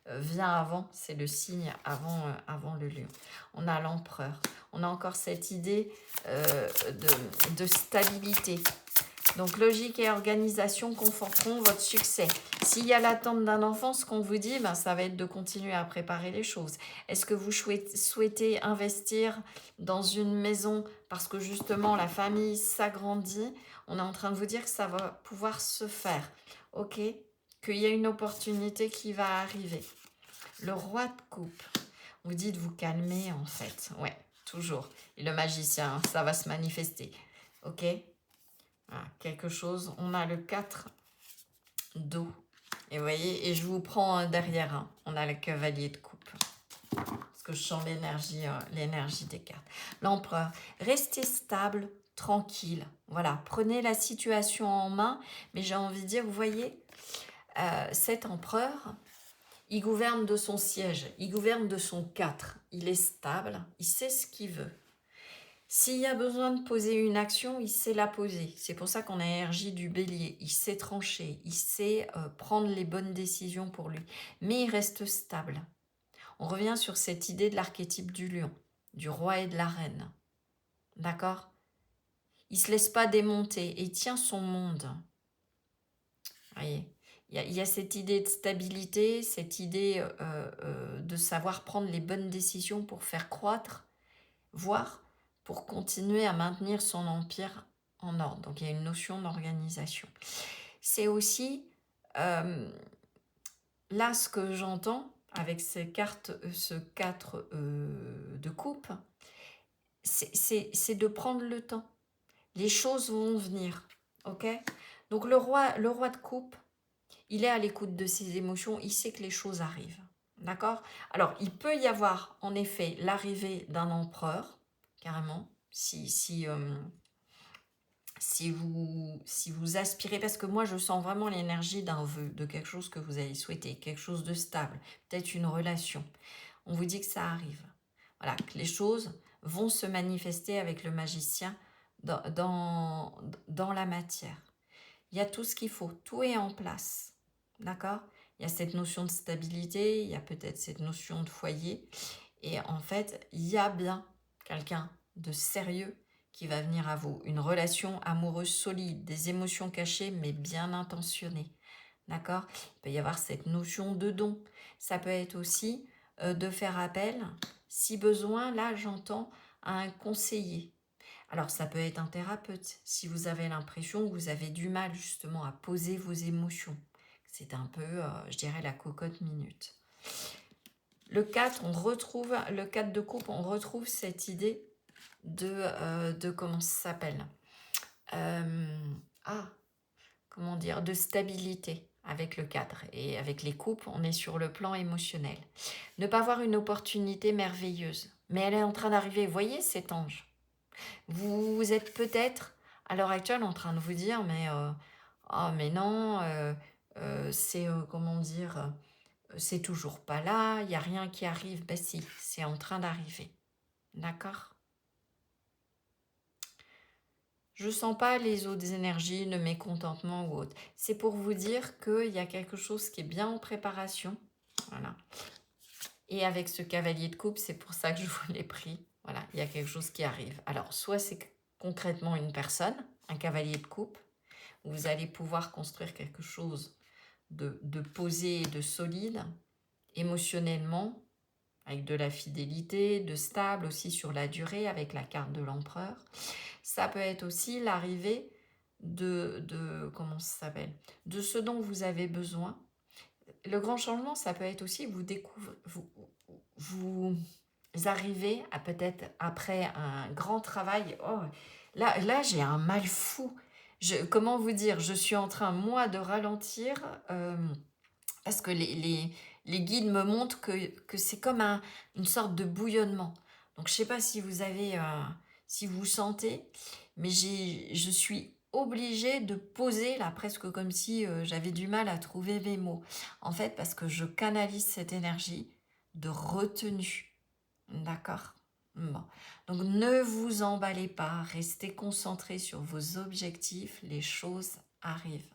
vient avant, c'est le signe avant le lion. On a l'empereur. On a encore cette idée de stabilité. Donc, logique et organisation conforteront votre succès. S'il y a l'attente d'un enfant, ce qu'on vous dit, ben, ça va être de continuer à préparer les choses. Est-ce que vous souhaitez investir dans une maison parce que justement la famille s'agrandit? On est en train de vous dire que ça va pouvoir se faire. Ok? Qu'il y a une opportunité qui va arriver. Le roi de coupe. On vous dit de vous calmer en fait. Ouais, toujours. Et le magicien, ça va se manifester. Ok? Voilà, quelque chose. On a le 4 d'eau. Et vous voyez, et je vous prends derrière. On a le cavalier de coupe. Parce que je sens l'énergie des cartes. L'empereur. Restez stable, tranquille. Voilà, prenez la situation en main. Mais j'ai envie de dire, vous voyez, cet empereur, il gouverne de son siège. Il gouverne de son 4. Il est stable. Il sait ce qu'il veut. S'il y a besoin de poser une action, il sait la poser. C'est pour ça qu'on a l'énergie du bélier. Il sait trancher, il sait prendre les bonnes décisions pour lui. Mais il reste stable. On revient sur cette idée de l'archétype du lion, du roi et de la reine. D'accord? Il ne se laisse pas démonter et il tient son monde. Vous voyez, il y a cette idée de stabilité, cette idée de savoir prendre les bonnes décisions pour faire croître, voire pour continuer à maintenir son empire en ordre. Donc il y a une notion d'organisation. C'est aussi, là ce que j'entends avec ces cartes, ce 4 de coupe, c'est de prendre le temps. Les choses vont venir, ok? Donc le roi de coupe, il est à l'écoute de ses émotions, il sait que les choses arrivent, d'accord? Alors il peut y avoir en effet l'arrivée d'un empereur, carrément, si vous aspirez, parce que moi je sens vraiment l'énergie d'un vœu, de quelque chose que vous allez souhaiter, quelque chose de stable, peut-être une relation. On vous dit que ça arrive. Voilà, que les choses vont se manifester avec le magicien dans la matière. Il y a tout ce qu'il faut, tout est en place. D'accord? Il y a cette notion de stabilité, il y a peut-être cette notion de foyer. Et en fait, il y a bien quelqu'un de sérieux qui va venir à vous. Une relation amoureuse solide, des émotions cachées mais bien intentionnées. D'accord? Il peut y avoir cette notion de don. Ça peut être aussi de faire appel, si besoin, là j'entends, à un conseiller. Alors ça peut être un thérapeute, si vous avez l'impression que vous avez du mal justement à poser vos émotions. C'est un peu, je dirais, la cocotte minute. Le 4, le 4 de coupe, on retrouve cette idée de comment ça s'appelle comment dire, de stabilité avec le cadre. Et avec les coupes, on est sur le plan émotionnel. Ne pas voir une opportunité merveilleuse, mais elle est en train d'arriver. Voyez cet ange. Vous êtes peut-être, à l'heure actuelle, en train de vous dire, mais non, c'est, comment dire, c'est toujours pas là, il n'y a rien qui arrive. Ben si, c'est en train d'arriver. D'accord? Je ne sens pas les autres énergies, le mécontentement ou autre. C'est pour vous dire qu'il y a quelque chose qui est bien en préparation. Voilà. Et avec ce cavalier de coupe, c'est pour ça que je vous l'ai pris. Voilà, il y a quelque chose qui arrive. Alors, soit c'est concrètement une personne, un cavalier de coupe, où vous allez pouvoir construire quelque chose de posé et de solide, émotionnellement, avec de la fidélité, de stable aussi sur la durée, avec la carte de l'empereur. Ça peut être aussi l'arrivée comment ça s'appelle, de ce dont vous avez besoin. Le grand changement, ça peut être aussi vous arrivez à peut-être après un grand travail. Oh, là j'ai un mal fou. Comment vous dire, je suis en train, moi, de ralentir parce que les guides me montrent que c'est comme une sorte de bouillonnement. Donc, je ne sais pas si vous avez, si vous sentez, mais je suis obligée de poser, là, presque comme si j'avais du mal à trouver mes mots. En fait, parce que je canalise cette énergie de retenue. D'accord? Bon. Donc ne vous emballez pas, restez concentrés sur vos objectifs, les choses arrivent.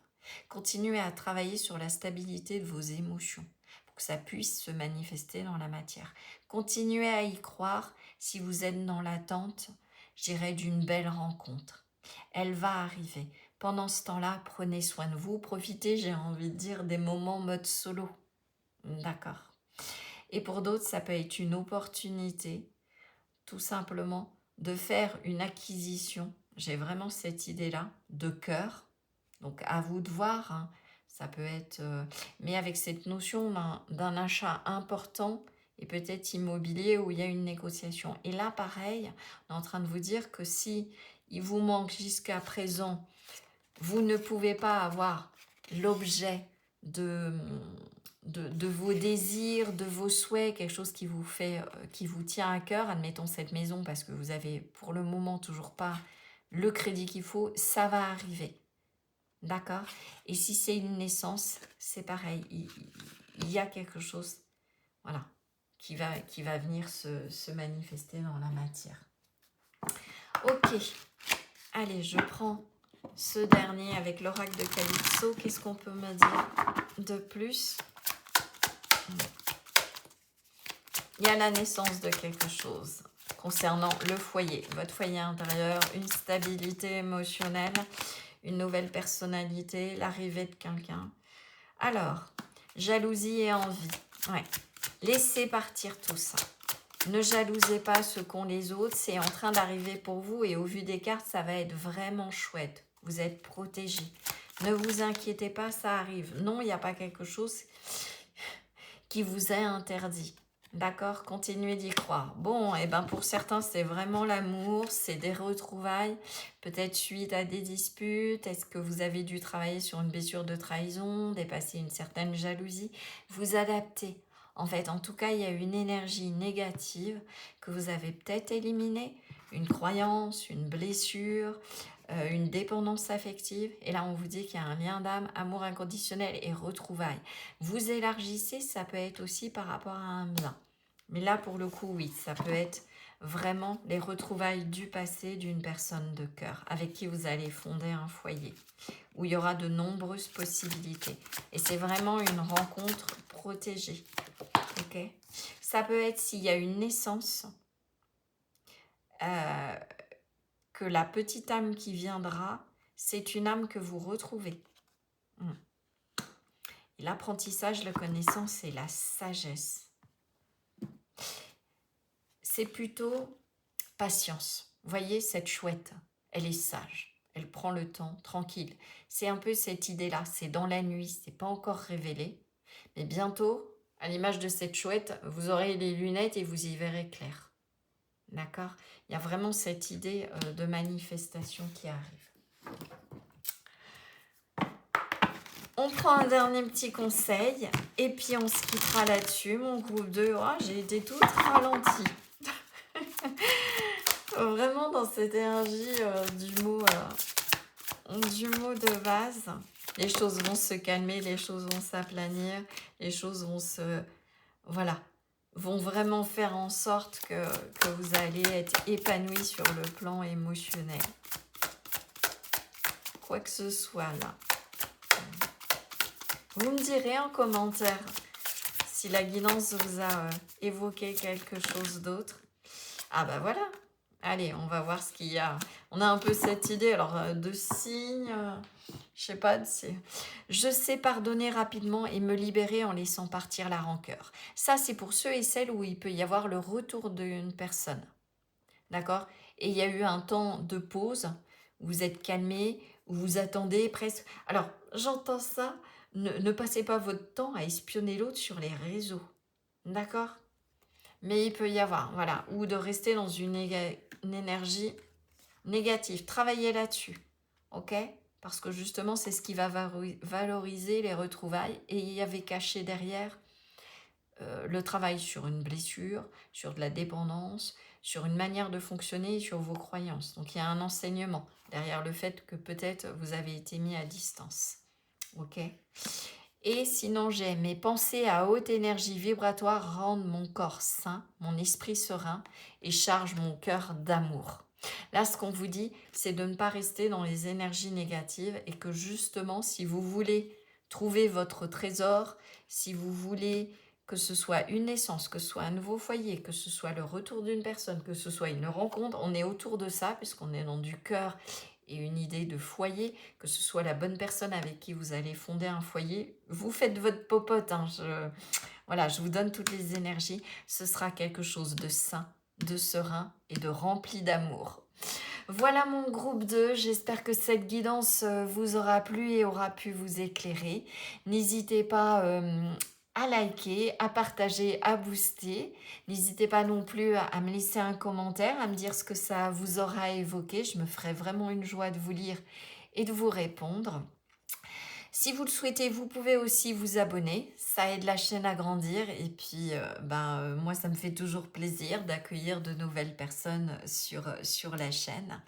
Continuez à travailler sur la stabilité de vos émotions pour que ça puisse se manifester dans la matière. Continuez à y croire si vous êtes dans l'attente, je dirais, d'une belle rencontre. Elle va arriver. Pendant ce temps-là, prenez soin de vous, profitez, j'ai envie de dire, des moments mode solo. D'accord. Et pour d'autres, ça peut être une opportunité, tout simplement, de faire une acquisition. J'ai vraiment cette idée-là, de cœur. Donc à vous de voir, hein. Ça peut être... mais avec cette notion d'un achat important et peut-être immobilier où il y a une négociation. Et là, pareil, on est en train de vous dire que si il vous manque jusqu'à présent, vous ne pouvez pas avoir l'objet de vos désirs, de vos souhaits, quelque chose qui vous fait, qui vous tient à cœur, admettons cette maison parce que vous avez pour le moment toujours pas le crédit qu'il faut, ça va arriver. D'accord? Et si c'est une naissance, c'est pareil. Il y a quelque chose, voilà, qui va venir se manifester dans la matière. Ok. Allez, je prends ce dernier avec l'oracle de Calypso. Qu'est-ce qu'on peut me dire de plus? Il y a la naissance de quelque chose concernant le foyer, votre foyer intérieur, une stabilité émotionnelle, une nouvelle personnalité, l'arrivée de quelqu'un. Alors, jalousie et envie. Ouais. Laissez partir tout ça. Ne jalousez pas ce qu'ont les autres. C'est en train d'arriver pour vous et au vu des cartes, ça va être vraiment chouette. Vous êtes protégés. Ne vous inquiétez pas, ça arrive. Non, il n'y a pas quelque chose qui vous est interdit. D'accord? Continuez d'y croire. Bon, et ben pour certains, c'est vraiment l'amour, c'est des retrouvailles, peut-être suite à des disputes. Est-ce que vous avez dû travailler sur une blessure de trahison, dépasser une certaine jalousie? Vous adaptez. En fait, en tout cas, il y a une énergie négative que vous avez peut-être éliminée, une croyance, une blessure, une dépendance affective. Et là, on vous dit qu'il y a un lien d'âme, amour inconditionnel et retrouvailles. Vous élargissez, ça peut être aussi par rapport à un bien. Mais là, pour le coup, oui, ça peut être vraiment les retrouvailles du passé d'une personne de cœur avec qui vous allez fonder un foyer, où il y aura de nombreuses possibilités. Et c'est vraiment une rencontre protégée. Ok? Ça peut être s'il y a une naissance, que la petite âme qui viendra, c'est une âme que vous retrouvez. Et l'apprentissage, la connaissance et la sagesse. C'est plutôt patience. Vous voyez, cette chouette, elle est sage. Elle prend le temps, tranquille. C'est un peu cette idée-là. C'est dans la nuit, c'est pas encore révélé. Mais bientôt, à l'image de cette chouette, vous aurez les lunettes et vous y verrez clair. D'accord? Il y a vraiment cette idée de manifestation qui arrive. On prend un dernier petit conseil et puis on se quittera là-dessus. Mon groupe 2, oh, j'ai été toute ralentie. Vraiment dans cette énergie du mot de base. Les choses vont se calmer, les choses vont s'aplanir, les choses vont voilà, vont vraiment faire en sorte que vous allez être épanoui sur le plan émotionnel. Quoi que ce soit là. Vous me direz en commentaire si la guidance vous a évoqué quelque chose d'autre. Ah bah voilà. Allez, on va voir ce qu'il y a. On a un peu cette idée alors de signes, je sais pas, je sais pardonner rapidement et me libérer en laissant partir la rancœur. Ça, c'est pour ceux et celles où il peut y avoir le retour d'une personne. D'accord? Et il y a eu un temps de pause, où vous êtes calmé, où vous attendez presque. Alors, j'entends ça, ne passez pas votre temps à espionner l'autre sur les réseaux. D'accord? Mais il peut y avoir, voilà, ou de rester dans une énergie négative. Travaillez là-dessus, ok? Parce que justement, c'est ce qui va valoriser les retrouvailles. Et il y avait caché derrière le travail sur une blessure, sur de la dépendance, sur une manière de fonctionner, sur vos croyances. Donc, il y a un enseignement derrière le fait que peut-être vous avez été mis à distance, ok? Et sinon, j'ai mes pensées à haute énergie vibratoire rendent mon corps sain, mon esprit serein et chargent mon cœur d'amour. Là, ce qu'on vous dit, c'est de ne pas rester dans les énergies négatives et que justement, si vous voulez trouver votre trésor, si vous voulez que ce soit une naissance, que ce soit un nouveau foyer, que ce soit le retour d'une personne, que ce soit une rencontre, on est autour de ça puisqu'on est dans du cœur et une idée de foyer, que ce soit la bonne personne avec qui vous allez fonder un foyer. Vous faites votre popote, hein, voilà, je vous donne toutes les énergies. Ce sera quelque chose de sain, de serein et de rempli d'amour. Voilà mon groupe 2, j'espère que cette guidance vous aura plu et aura pu vous éclairer. N'hésitez pas à liker, à partager, à booster. N'hésitez pas non plus à me laisser un commentaire, à me dire ce que ça vous aura évoqué. Je me ferai vraiment une joie de vous lire et de vous répondre. Si vous le souhaitez, vous pouvez aussi vous abonner, ça aide la chaîne à grandir et puis moi ça me fait toujours plaisir d'accueillir de nouvelles personnes sur la chaîne.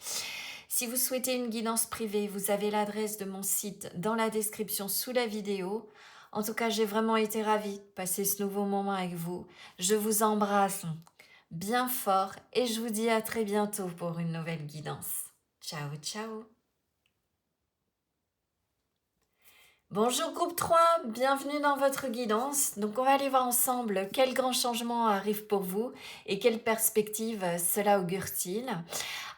Si vous souhaitez une guidance privée, vous avez l'adresse de mon site dans la description sous la vidéo. En tout cas, j'ai vraiment été ravie de passer ce nouveau moment avec vous. Je vous embrasse bien fort et je vous dis à très bientôt pour une nouvelle guidance. Ciao, ciao! Bonjour groupe 3, bienvenue dans votre guidance. Donc on va aller voir ensemble quel grand changement arrive pour vous et quelle perspective cela augure-t-il.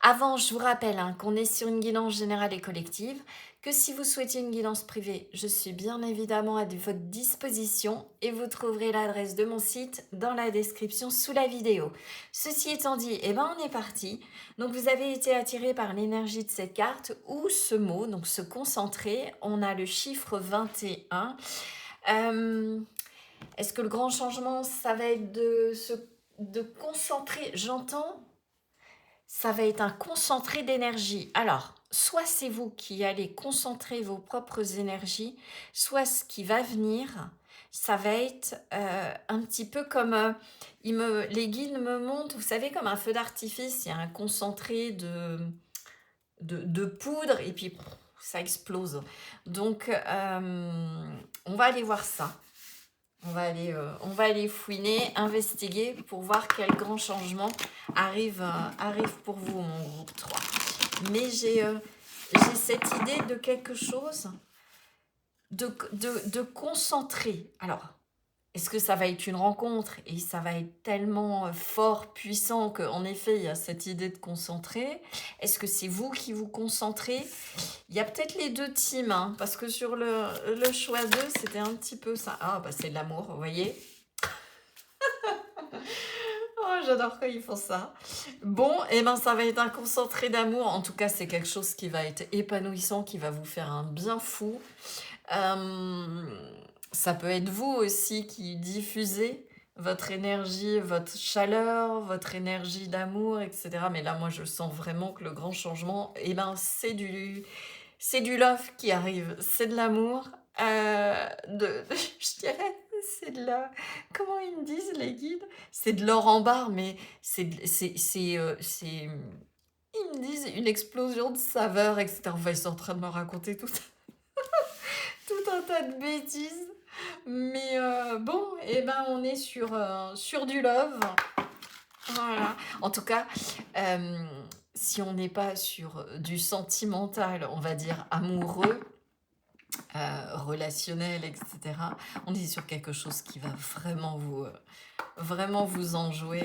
Avant, je vous rappelle qu'on est sur une guidance générale et collective, que si vous souhaitez une guidance privée, je suis bien évidemment à votre disposition et vous trouverez l'adresse de mon site dans la description sous la vidéo. Ceci étant dit, on est parti. Donc vous avez été attiré par l'énergie de cette carte ou ce mot, donc se concentrer. On a le chiffre 21. Est-ce que le grand changement, ça va être de concentrer, j'entends, ça va être un concentré d'énergie. Alors, soit c'est vous qui allez concentrer vos propres énergies, soit ce qui va venir, ça va être un petit peu comme, les guides me montrent, vous savez, comme un feu d'artifice, il y a un concentré de poudre et puis ça explose. Donc, on va aller voir ça. On va aller fouiner, investiguer pour voir quel grand changement arrive pour vous, mon groupe 3. Mais j'ai cette idée de quelque chose, de concentrer. Alors, est-ce que ça va être une rencontre et ça va être tellement fort, puissant qu'en effet, il y a cette idée de concentrer? Est-ce que c'est vous qui vous concentrez? Il y a peut-être les deux teams, parce que sur le choix 2, c'était un petit peu ça. Ah, c'est de l'amour, vous voyez? Oh, j'adore quand ils font ça. Bon, ça va être un concentré d'amour. En tout cas, c'est quelque chose qui va être épanouissant, qui va vous faire un bien fou. Ça peut être vous aussi qui diffusez votre énergie, votre chaleur, votre énergie d'amour, etc. Mais là, moi, je sens vraiment que le grand changement, c'est du love qui arrive, c'est de l'amour, je dirais, c'est de la... Comment ils me disent, les guides? C'est de l'or en barre, mais ils me disent une explosion de saveurs, etc. Enfin, ils sont en train de me raconter tout un tas de bêtises. Mais on est sur du love. Voilà. En tout cas, si on n'est pas sur du sentimental, on va dire amoureux, relationnel, etc., on est sur quelque chose qui va vraiment vous enjouer.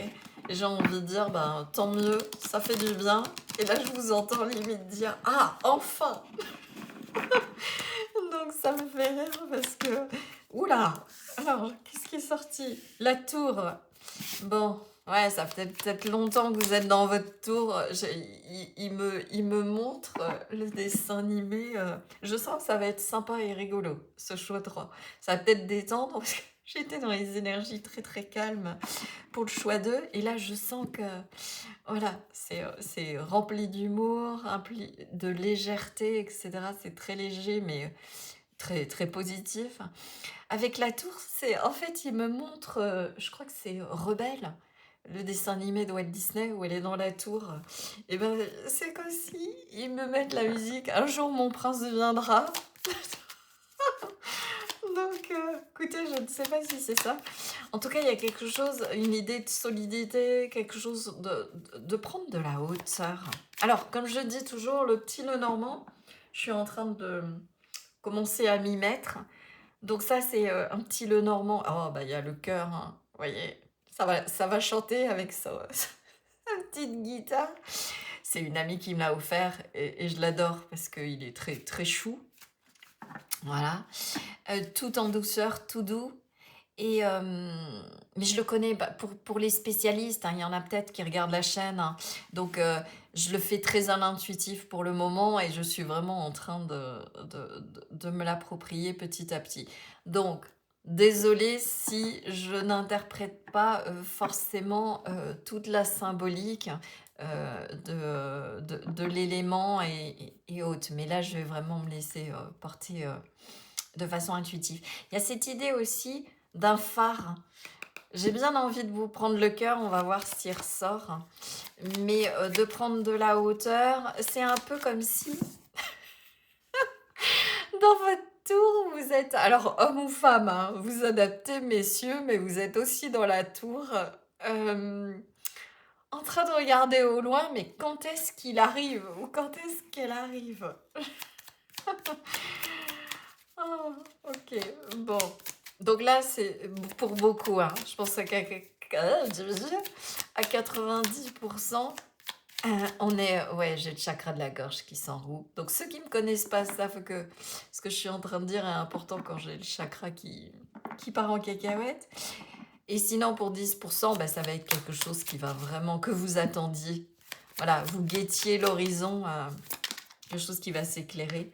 J'ai envie de dire, tant mieux, ça fait du bien. Et là, je vous entends limite dire, ah, enfin! Donc ça me fait rire parce que... Oula! Alors, qu'est-ce qui est sorti? La tour. Bon, ouais, ça fait peut-être longtemps que vous êtes dans votre tour. Il me montre le dessin animé. Je sens que ça va être sympa et rigolo, ce choix 3. Ça va peut-être détendre parce que j'étais dans les énergies très très calmes pour le choix 2. Et là, je sens que... Voilà, c'est rempli d'humour, rempli de légèreté, etc. C'est très léger, mais très, très positif. Avec la tour, en fait, il me montre, je crois que c'est Rebelle, le dessin animé de Walt Disney où elle est dans la tour. Et c'est comme si ils me mettent la musique. Un jour, mon prince viendra. Donc, Donc, écoutez, je ne sais pas si c'est ça. En tout cas, il y a quelque chose, une idée de solidité, quelque chose de prendre de la hauteur. Alors, comme je dis toujours, le petit Lenormand, je suis en train de commencer à m'y mettre. Donc ça, c'est un petit Lenormand. Oh, bah, il y a le cœur, hein. Vous voyez, ça va chanter avec sa petite guitare. C'est une amie qui me l'a offert et je l'adore parce qu'il est très, très chou. Voilà. Tout en douceur, tout doux. Et mais je le connais pour les spécialistes, hein, il y en a peut-être qui regardent la chaîne, hein. Donc je le fais très à l'intuitif pour le moment et je suis vraiment en train de me l'approprier petit à petit. Donc, désolée si je n'interprète pas forcément toute la symbolique de l'élément et autres. Mais là, je vais vraiment me laisser porter de façon intuitive. Il y a cette idée aussi d'un phare. J'ai bien envie de vous prendre le cœur, on va voir s'il ressort. Mais de prendre de la hauteur, c'est un peu comme si dans votre tour, vous êtes, alors homme ou femme, hein, vous adaptez messieurs, mais vous êtes aussi dans la tour, euh, en train de regarder au loin, mais quand est-ce qu'il arrive ou quand est-ce qu'elle arrive? Oh, ok, bon. Donc là, c'est pour beaucoup, hein. Je pense à 90%. On est, ouais, j'ai le chakra de la gorge qui s'enroule. Donc ceux qui me connaissent pas savent que ce que je suis en train de dire est important quand j'ai le chakra qui part en cacahuète. Et sinon, pour 10%, bah, ça va être quelque chose qui va vraiment, que vous attendiez. Voilà, vous guettiez l'horizon, quelque chose qui va s'éclairer.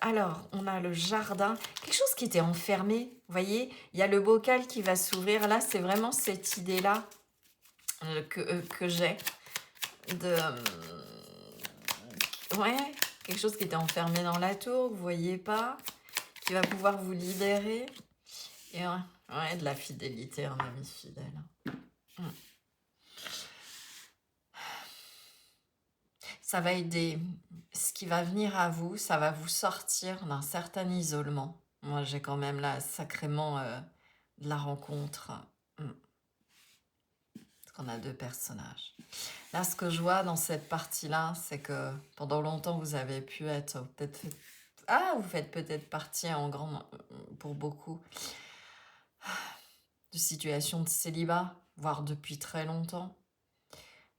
Alors, on a le jardin, quelque chose qui était enfermé. Vous voyez, il y a le bocal qui va s'ouvrir. Là, c'est vraiment cette idée-là que j'ai. Ouais, quelque chose qui était enfermé dans la tour, que vous voyez pas, qui va pouvoir vous libérer. Et ouais, de la fidélité, un ami fidèle. Ça va aider. Ce qui va venir à vous, ça va vous sortir d'un certain isolement. Moi, j'ai quand même là sacrément de la rencontre. Parce qu'on a deux personnages. Là, ce que je vois dans cette partie-là, c'est que pendant longtemps, vous avez pu être peut-être... vous faites peut-être partie en grand, pour beaucoup, de situations de célibat, voire depuis très longtemps,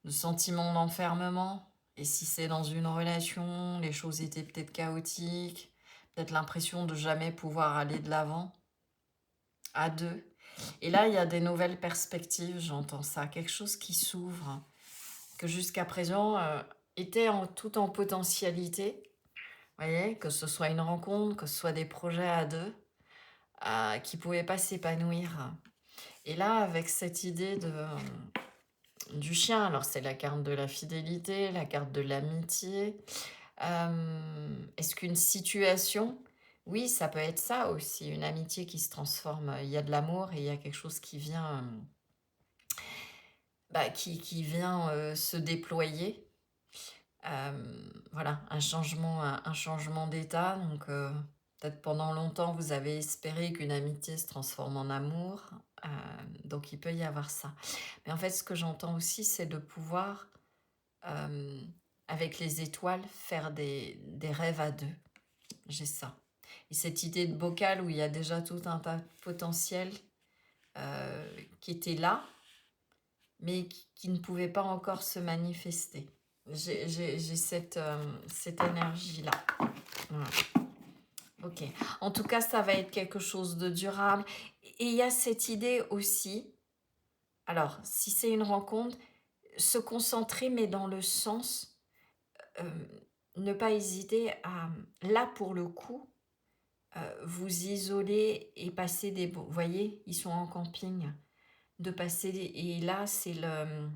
de sentiments d'enfermement. Et si c'est dans une relation, les choses étaient peut-être chaotiques, peut-être l'impression de jamais pouvoir aller de l'avant, à deux. Et là, il y a des nouvelles perspectives, j'entends ça, quelque chose qui s'ouvre, que jusqu'à présent était tout en potentialité. Vous voyez, que ce soit une rencontre, que ce soit des projets à deux, qui ne pouvaient pas s'épanouir. Et là, avec cette idée du chien, alors c'est la carte de la fidélité, la carte de l'amitié. Est-ce qu'une situation, oui, ça peut être ça aussi, une amitié qui se transforme. Il y a de l'amour et il y a quelque chose qui vient, qui vient se déployer. Voilà, un changement d'état. Donc, peut-être pendant longtemps, vous avez espéré qu'une amitié se transforme en amour. Donc, il peut y avoir ça. Mais en fait, ce que j'entends aussi, c'est de pouvoir, avec les étoiles, faire des rêves à deux. J'ai ça. Et cette idée de bocal où il y a déjà tout un tas de potentiel qui était là, mais qui ne pouvait pas encore se manifester. J'ai cette énergie-là. Voilà. Ok. En tout cas, ça va être quelque chose de durable. Et il y a cette idée aussi, alors, si c'est une rencontre, se concentrer, mais dans le sens, ne pas hésiter à, là pour le coup, vous isoler et passer des... Vous voyez, ils sont en camping. De passer... Et là, c'est le...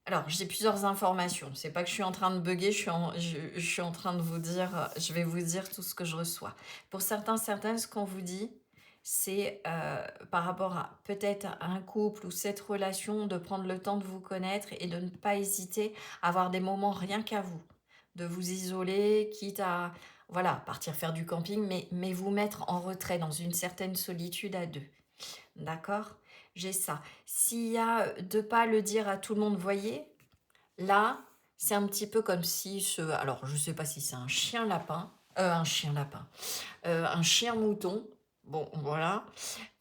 Alors, j'ai plusieurs informations. C'est pas que je suis en train de bugger, je suis en train de vous dire, je vais vous dire tout ce que je reçois. Pour certaines, ce qu'on vous dit, c'est par rapport à peut-être un couple ou cette relation, de prendre le temps de vous connaître et de ne pas hésiter à avoir des moments rien qu'à vous, de vous isoler, quitte à voilà, partir faire du camping, mais vous mettre en retrait dans une certaine solitude à deux. D'accord? J'ai ça. S'il y a de pas le dire à tout le monde, voyez, là, c'est un petit peu comme si alors je sais pas si c'est un chien lapin, un chien mouton. Bon, voilà.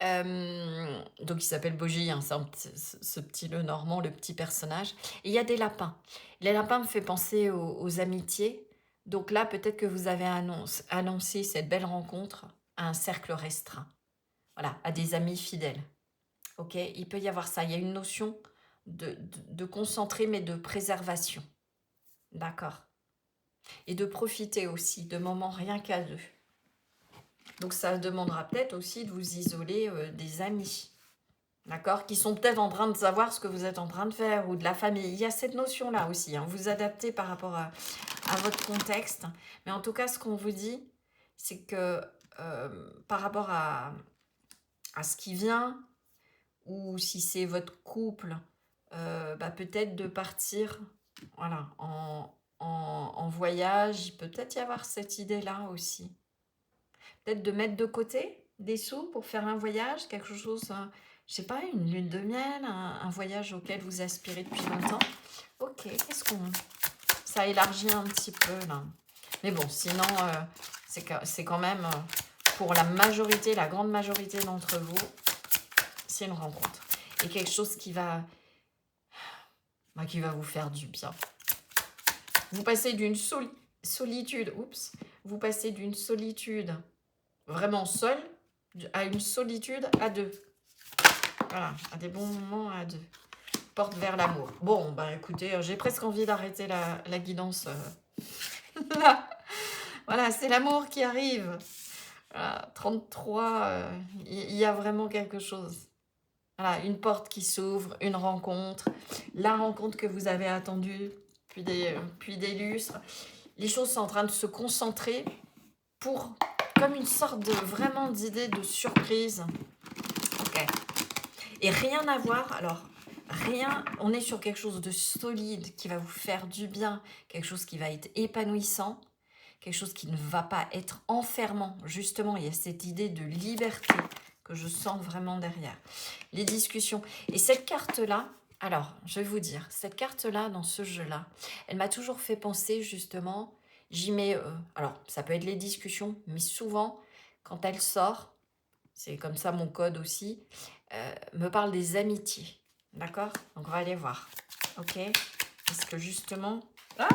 Donc il s'appelle Bogie, hein, c'est ce petit le normand, le petit personnage. Et il y a des lapins. Les lapins me fait penser aux amitiés. Donc là, peut-être que vous avez annoncé cette belle rencontre à un cercle restreint. Voilà, à des amis fidèles. Ok, il peut y avoir ça. Il y a une notion de concentrer, mais de préservation. D'accord. Et de profiter aussi de moments rien qu'à deux. Donc ça demandera peut-être aussi de vous isoler des amis. D'accord, qui sont peut-être en train de savoir ce que vous êtes en train de faire, ou de la famille. Il y a cette notion-là aussi, hein. Vous adaptez par rapport à votre contexte. Mais en tout cas, ce qu'on vous dit, c'est que par rapport à ce qui vient, ou si c'est votre couple, peut-être de partir, voilà, en voyage. Il peut peut-être y avoir cette idée-là aussi. Peut-être de mettre de côté des sous pour faire un voyage, quelque chose, je sais pas, une lune de miel, un voyage auquel vous aspirez depuis longtemps. Ok, qu'est-ce qu'on... Ça élargit un petit peu là. Mais bon, sinon, c'est quand même, pour la majorité, la grande majorité d'entre vous, c'est une rencontre. Et quelque chose qui va vous faire du bien. Vous passez d'une solitude, vous passez d'une solitude vraiment seule à une solitude à deux. Voilà, à des bons moments à deux. Porte vers l'amour. Bon, écoutez, j'ai presque envie d'arrêter la guidance. Voilà, c'est l'amour qui arrive. Voilà, 33, il y a vraiment quelque chose. Voilà, une porte qui s'ouvre, une rencontre. La rencontre que vous avez attendue depuis des lustres. Les choses sont en train de se concentrer pour, comme une sorte de vraiment d'idée de surprise. Ok. Et rien à voir, alors rien, on est sur quelque chose de solide qui va vous faire du bien, quelque chose qui va être épanouissant, quelque chose qui ne va pas être enfermant. Justement, il y a cette idée de liberté que je sens vraiment derrière. Les discussions. Et cette carte-là, alors, je vais vous dire, cette carte-là, dans ce jeu-là, elle m'a toujours fait penser, justement, j'y mets... alors, ça peut être les discussions, mais souvent, quand elle sort, c'est comme ça mon code aussi, me parle des amitiés. D'accord? Donc, on va aller voir. Ok? Parce que, justement... Ah,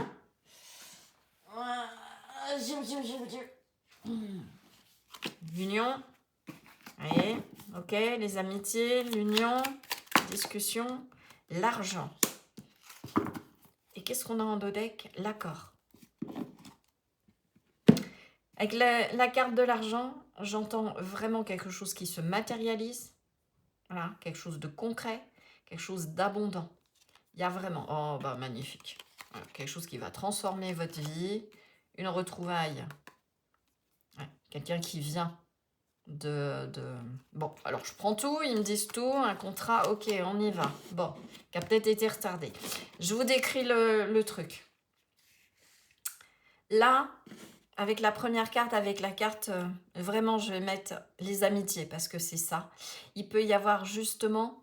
l'union. Voyez, ok, les amitiés, l'union, discussion, l'argent. Et qu'est-ce qu'on a en dos deck? L'accord. Avec la carte de l'argent, j'entends vraiment quelque chose qui se matérialise. Voilà, quelque chose de concret, quelque chose d'abondant. Il y a vraiment... Oh, magnifique. Voilà, quelque chose qui va transformer votre vie. Une retrouvaille. Ouais, quelqu'un qui vient Bon, alors je prends tout, ils me disent tout, un contrat, ok, on y va. Bon, qui a peut-être été retardé. Je vous décris le truc. Là, avec la première carte, avec la carte, vraiment, je vais mettre les amitiés, parce que c'est ça. Il peut y avoir justement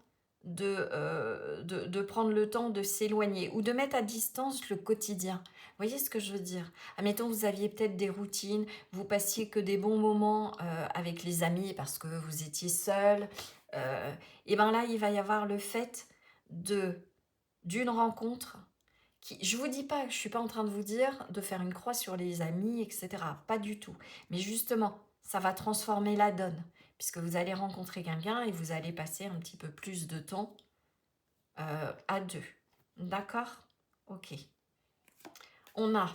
de prendre le temps de s'éloigner ou de mettre à distance le quotidien. Vous voyez ce que je veux dire? Admettons, vous aviez peut-être des routines, vous passiez que des bons moments avec les amis parce que vous étiez seul. Et bien là, il va y avoir le fait d'une rencontre qui, je vous dis pas, je ne suis pas en train de vous dire de faire une croix sur les amis, etc. Pas du tout. Mais justement, ça va transformer la donne puisque vous allez rencontrer quelqu'un et vous allez passer un petit peu plus de temps à deux. D'accord? Ok. On a,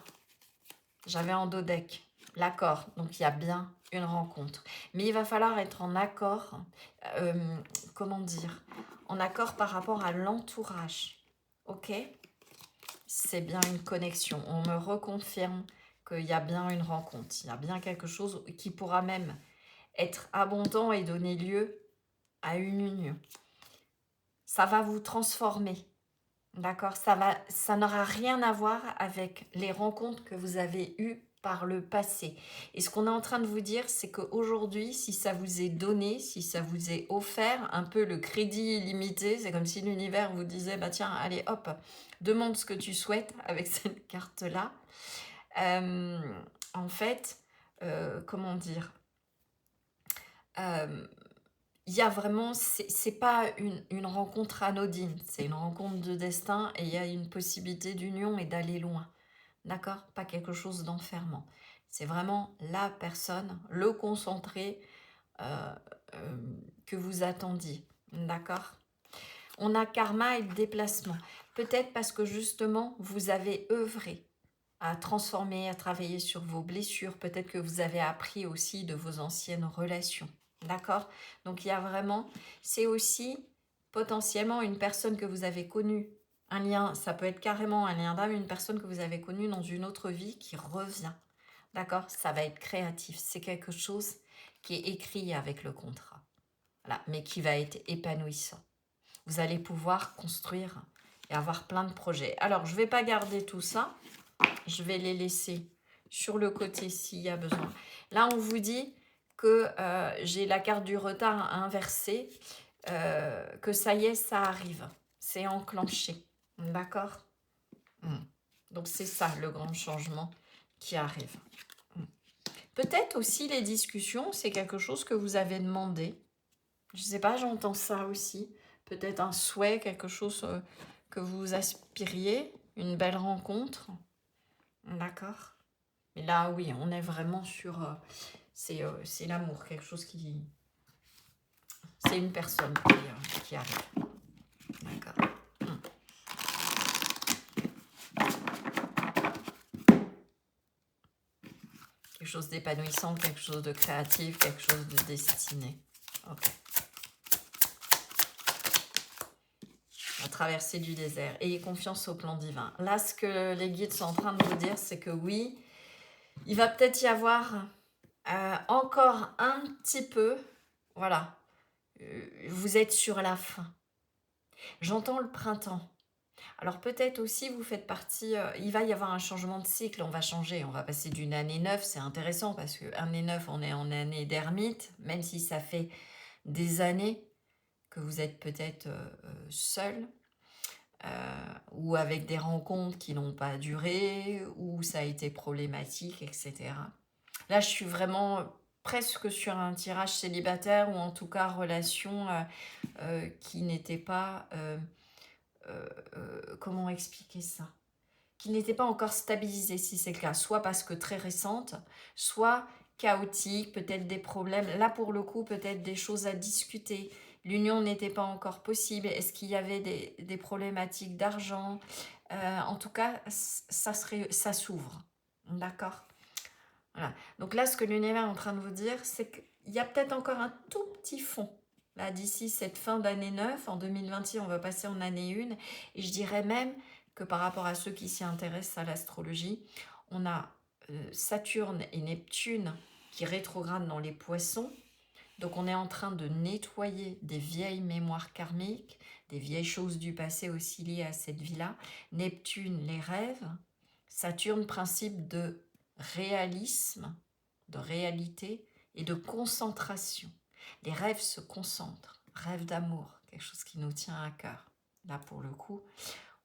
j'avais en dos deck, l'accord. Donc, il y a bien une rencontre. Mais il va falloir être en accord, comment dire, en accord par rapport à l'entourage. Ok? C'est bien une connexion. On me reconfirme qu'il y a bien une rencontre. Il y a bien quelque chose qui pourra même être abondant et donner lieu à une union. Ça va vous transformer. D'accord? Ça n'aura rien à voir avec les rencontres que vous avez eues par le passé. Et ce qu'on est en train de vous dire, c'est qu'aujourd'hui, si ça vous est donné, si ça vous est offert, un peu le crédit illimité, c'est comme si l'univers vous disait, bah tiens, allez hop, demande ce que tu souhaites avec cette carte-là. En fait, comment dire, il y a vraiment, c'est pas une rencontre anodine, c'est une rencontre de destin et il y a une possibilité d'union et d'aller loin. D'accord? Pas quelque chose d'enfermant. C'est vraiment la personne, le concentré euh, euh, que vous attendiez. D'accord? On a karma et déplacement. Peut-être parce que justement, vous avez œuvré à transformer, à travailler sur vos blessures. Peut-être que vous avez appris aussi de vos anciennes relations. D'accord? Donc il y a vraiment, c'est aussi potentiellement une personne que vous avez connue. Un lien, ça peut être carrément un lien d'âme, une personne que vous avez connue dans une autre vie qui revient. D'accord? Ça va être créatif. C'est quelque chose qui est écrit avec le contrat. Voilà, mais qui va être épanouissant. Vous allez pouvoir construire et avoir plein de projets. Alors, je ne vais pas garder tout ça. Je vais les laisser sur le côté s'il y a besoin. Là, on vous dit que j'ai la carte du retard inversée, que ça y est, ça arrive. C'est enclenché. D'accord? Donc, c'est ça le grand changement qui arrive. Peut-être aussi les discussions, c'est quelque chose que vous avez demandé. Je ne sais pas, j'entends ça aussi. Peut-être un souhait, quelque chose que vous aspiriez, une belle rencontre. D'accord. Mais là, oui, on est vraiment sur... c'est l'amour, quelque chose qui... C'est une personne qui arrive. D'accord. Quelque chose d'épanouissant, quelque chose de créatif, quelque chose de destiné. Ok. La traversée du désert. Ayez confiance au plan divin. Là, ce que les guides sont en train de vous dire, c'est que oui, il va peut-être y avoir encore un petit peu, voilà, vous êtes sur la fin. J'entends le printemps. Alors peut-être aussi vous faites partie, il va y avoir un changement de cycle, on va changer, on va passer d'une année 9, c'est intéressant parce que année 9, on est en année d'ermite, même si ça fait des années que vous êtes peut-être seul, ou avec des rencontres qui n'ont pas duré, ou ça a été problématique, etc. Là, je suis vraiment presque sur un tirage célibataire ou en tout cas relation qui n'était pas... comment expliquer ça? Qui n'était pas encore stabilisée si c'est le cas. Soit parce que très récente, soit chaotique, peut-être des problèmes. Là, pour le coup, peut-être des choses à discuter. L'union n'était pas encore possible. Est-ce qu'il y avait des problématiques d'argent? En tout cas, ça s'ouvre. D'accord? Voilà. Donc là, ce que l'univers est en train de vous dire, c'est qu'il y a peut-être encore un tout petit fond. Là, d'ici cette fin d'année 9, en 2026, on va passer en année 1. Et je dirais même que par rapport à ceux qui s'y intéressent à l'astrologie, on a Saturne et Neptune qui rétrogradent dans les poissons. Donc on est en train de nettoyer des vieilles mémoires karmiques, des vieilles choses du passé aussi liées à cette vie-là. Neptune, les rêves. Saturne, principe de réalisme, de réalité et de concentration. Les rêves se concentrent, rêves d'amour, quelque chose qui nous tient à cœur. Là, pour le coup,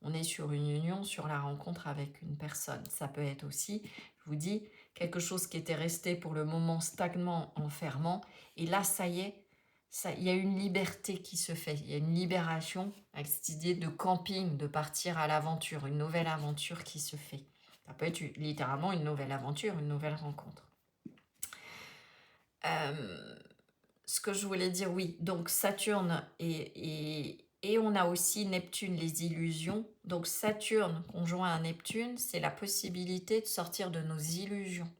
on est sur une union, sur la rencontre avec une personne. Ça peut être aussi, je vous dis, quelque chose qui était resté pour le moment stagnant, enfermant. Et là, ça y est, il y a une liberté qui se fait. Il y a une libération avec cette idée de camping, de partir à l'aventure, une nouvelle aventure qui se fait. Ça peut être littéralement une nouvelle aventure, une nouvelle rencontre. Ce que je voulais dire, oui, donc Saturne et on a aussi Neptune, les illusions. Donc Saturne conjoint à Neptune, c'est la possibilité de sortir de nos illusions.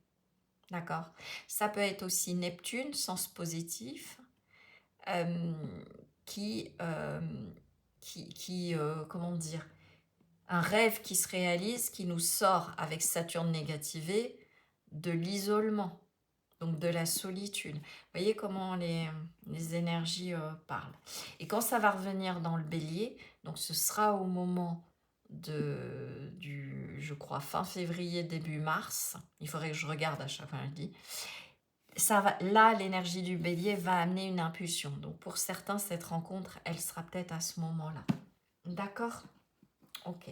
D'accord? Ça peut être aussi Neptune, sens positif, comment dire, un rêve qui se réalise, qui nous sort avec Saturne négativé de l'isolement, donc de la solitude. Vous voyez comment les énergies parlent. Et quand ça va revenir dans le bélier, donc ce sera au moment je crois, fin février, début mars. Il faudrait que je regarde à chaque fois, je dis. Ça va, là, l'énergie du bélier va amener une impulsion. Donc, pour certains, cette rencontre, elle sera peut-être à ce moment-là. D'accord? Ok.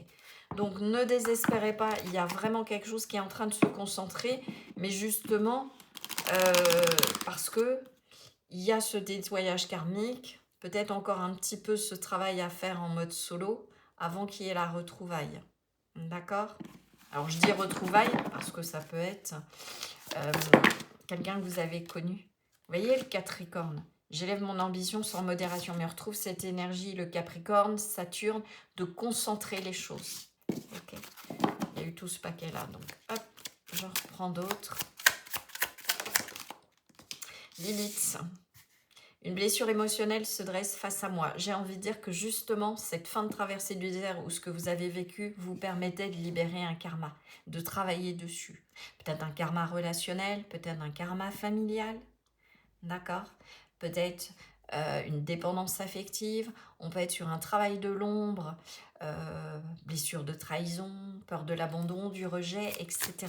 Donc, ne désespérez pas. Il y a vraiment quelque chose qui est en train de se concentrer. Mais justement, parce que il y a ce nettoyage karmique, peut-être encore un petit peu ce travail à faire en mode solo avant qu'il y ait la retrouvaille. D'accord? Alors, je dis retrouvaille parce que ça peut être quelqu'un que vous avez connu. Vous voyez le Capricorne? J'élève mon ambition sans modération, mais on retrouve cette énergie, le Capricorne, Saturne, de concentrer les choses. Ok. Il y a eu tout ce paquet-là, donc hop, je reprends d'autres. Lilith. Une blessure émotionnelle se dresse face à moi. J'ai envie de dire que justement, cette fin de traversée du désert ou ce que vous avez vécu vous permettait de libérer un karma, de travailler dessus. Peut-être un karma relationnel, peut-être un karma familial, d'accord? Peut-être une dépendance affective, on peut être sur un travail de l'ombre, blessure de trahison, peur de l'abandon, du rejet, etc.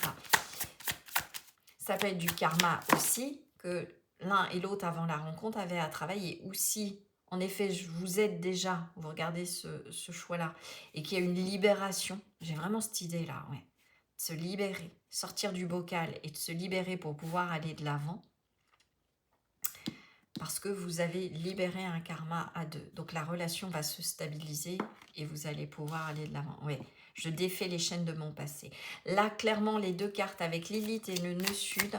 Ça peut être du karma aussi, que l'un et l'autre avant la rencontre avaient à travailler. Ou si, en effet, vous êtes déjà, vous regardez ce choix-là, et qu'il y a une libération, j'ai vraiment cette idée-là, ouais, de se libérer, sortir du bocal et de se libérer pour pouvoir aller de l'avant, parce que vous avez libéré un karma à deux. Donc la relation va se stabiliser et vous allez pouvoir aller de l'avant. Oui, je défais les chaînes de mon passé. Là, clairement, les deux cartes avec Lilith et le nœud sud,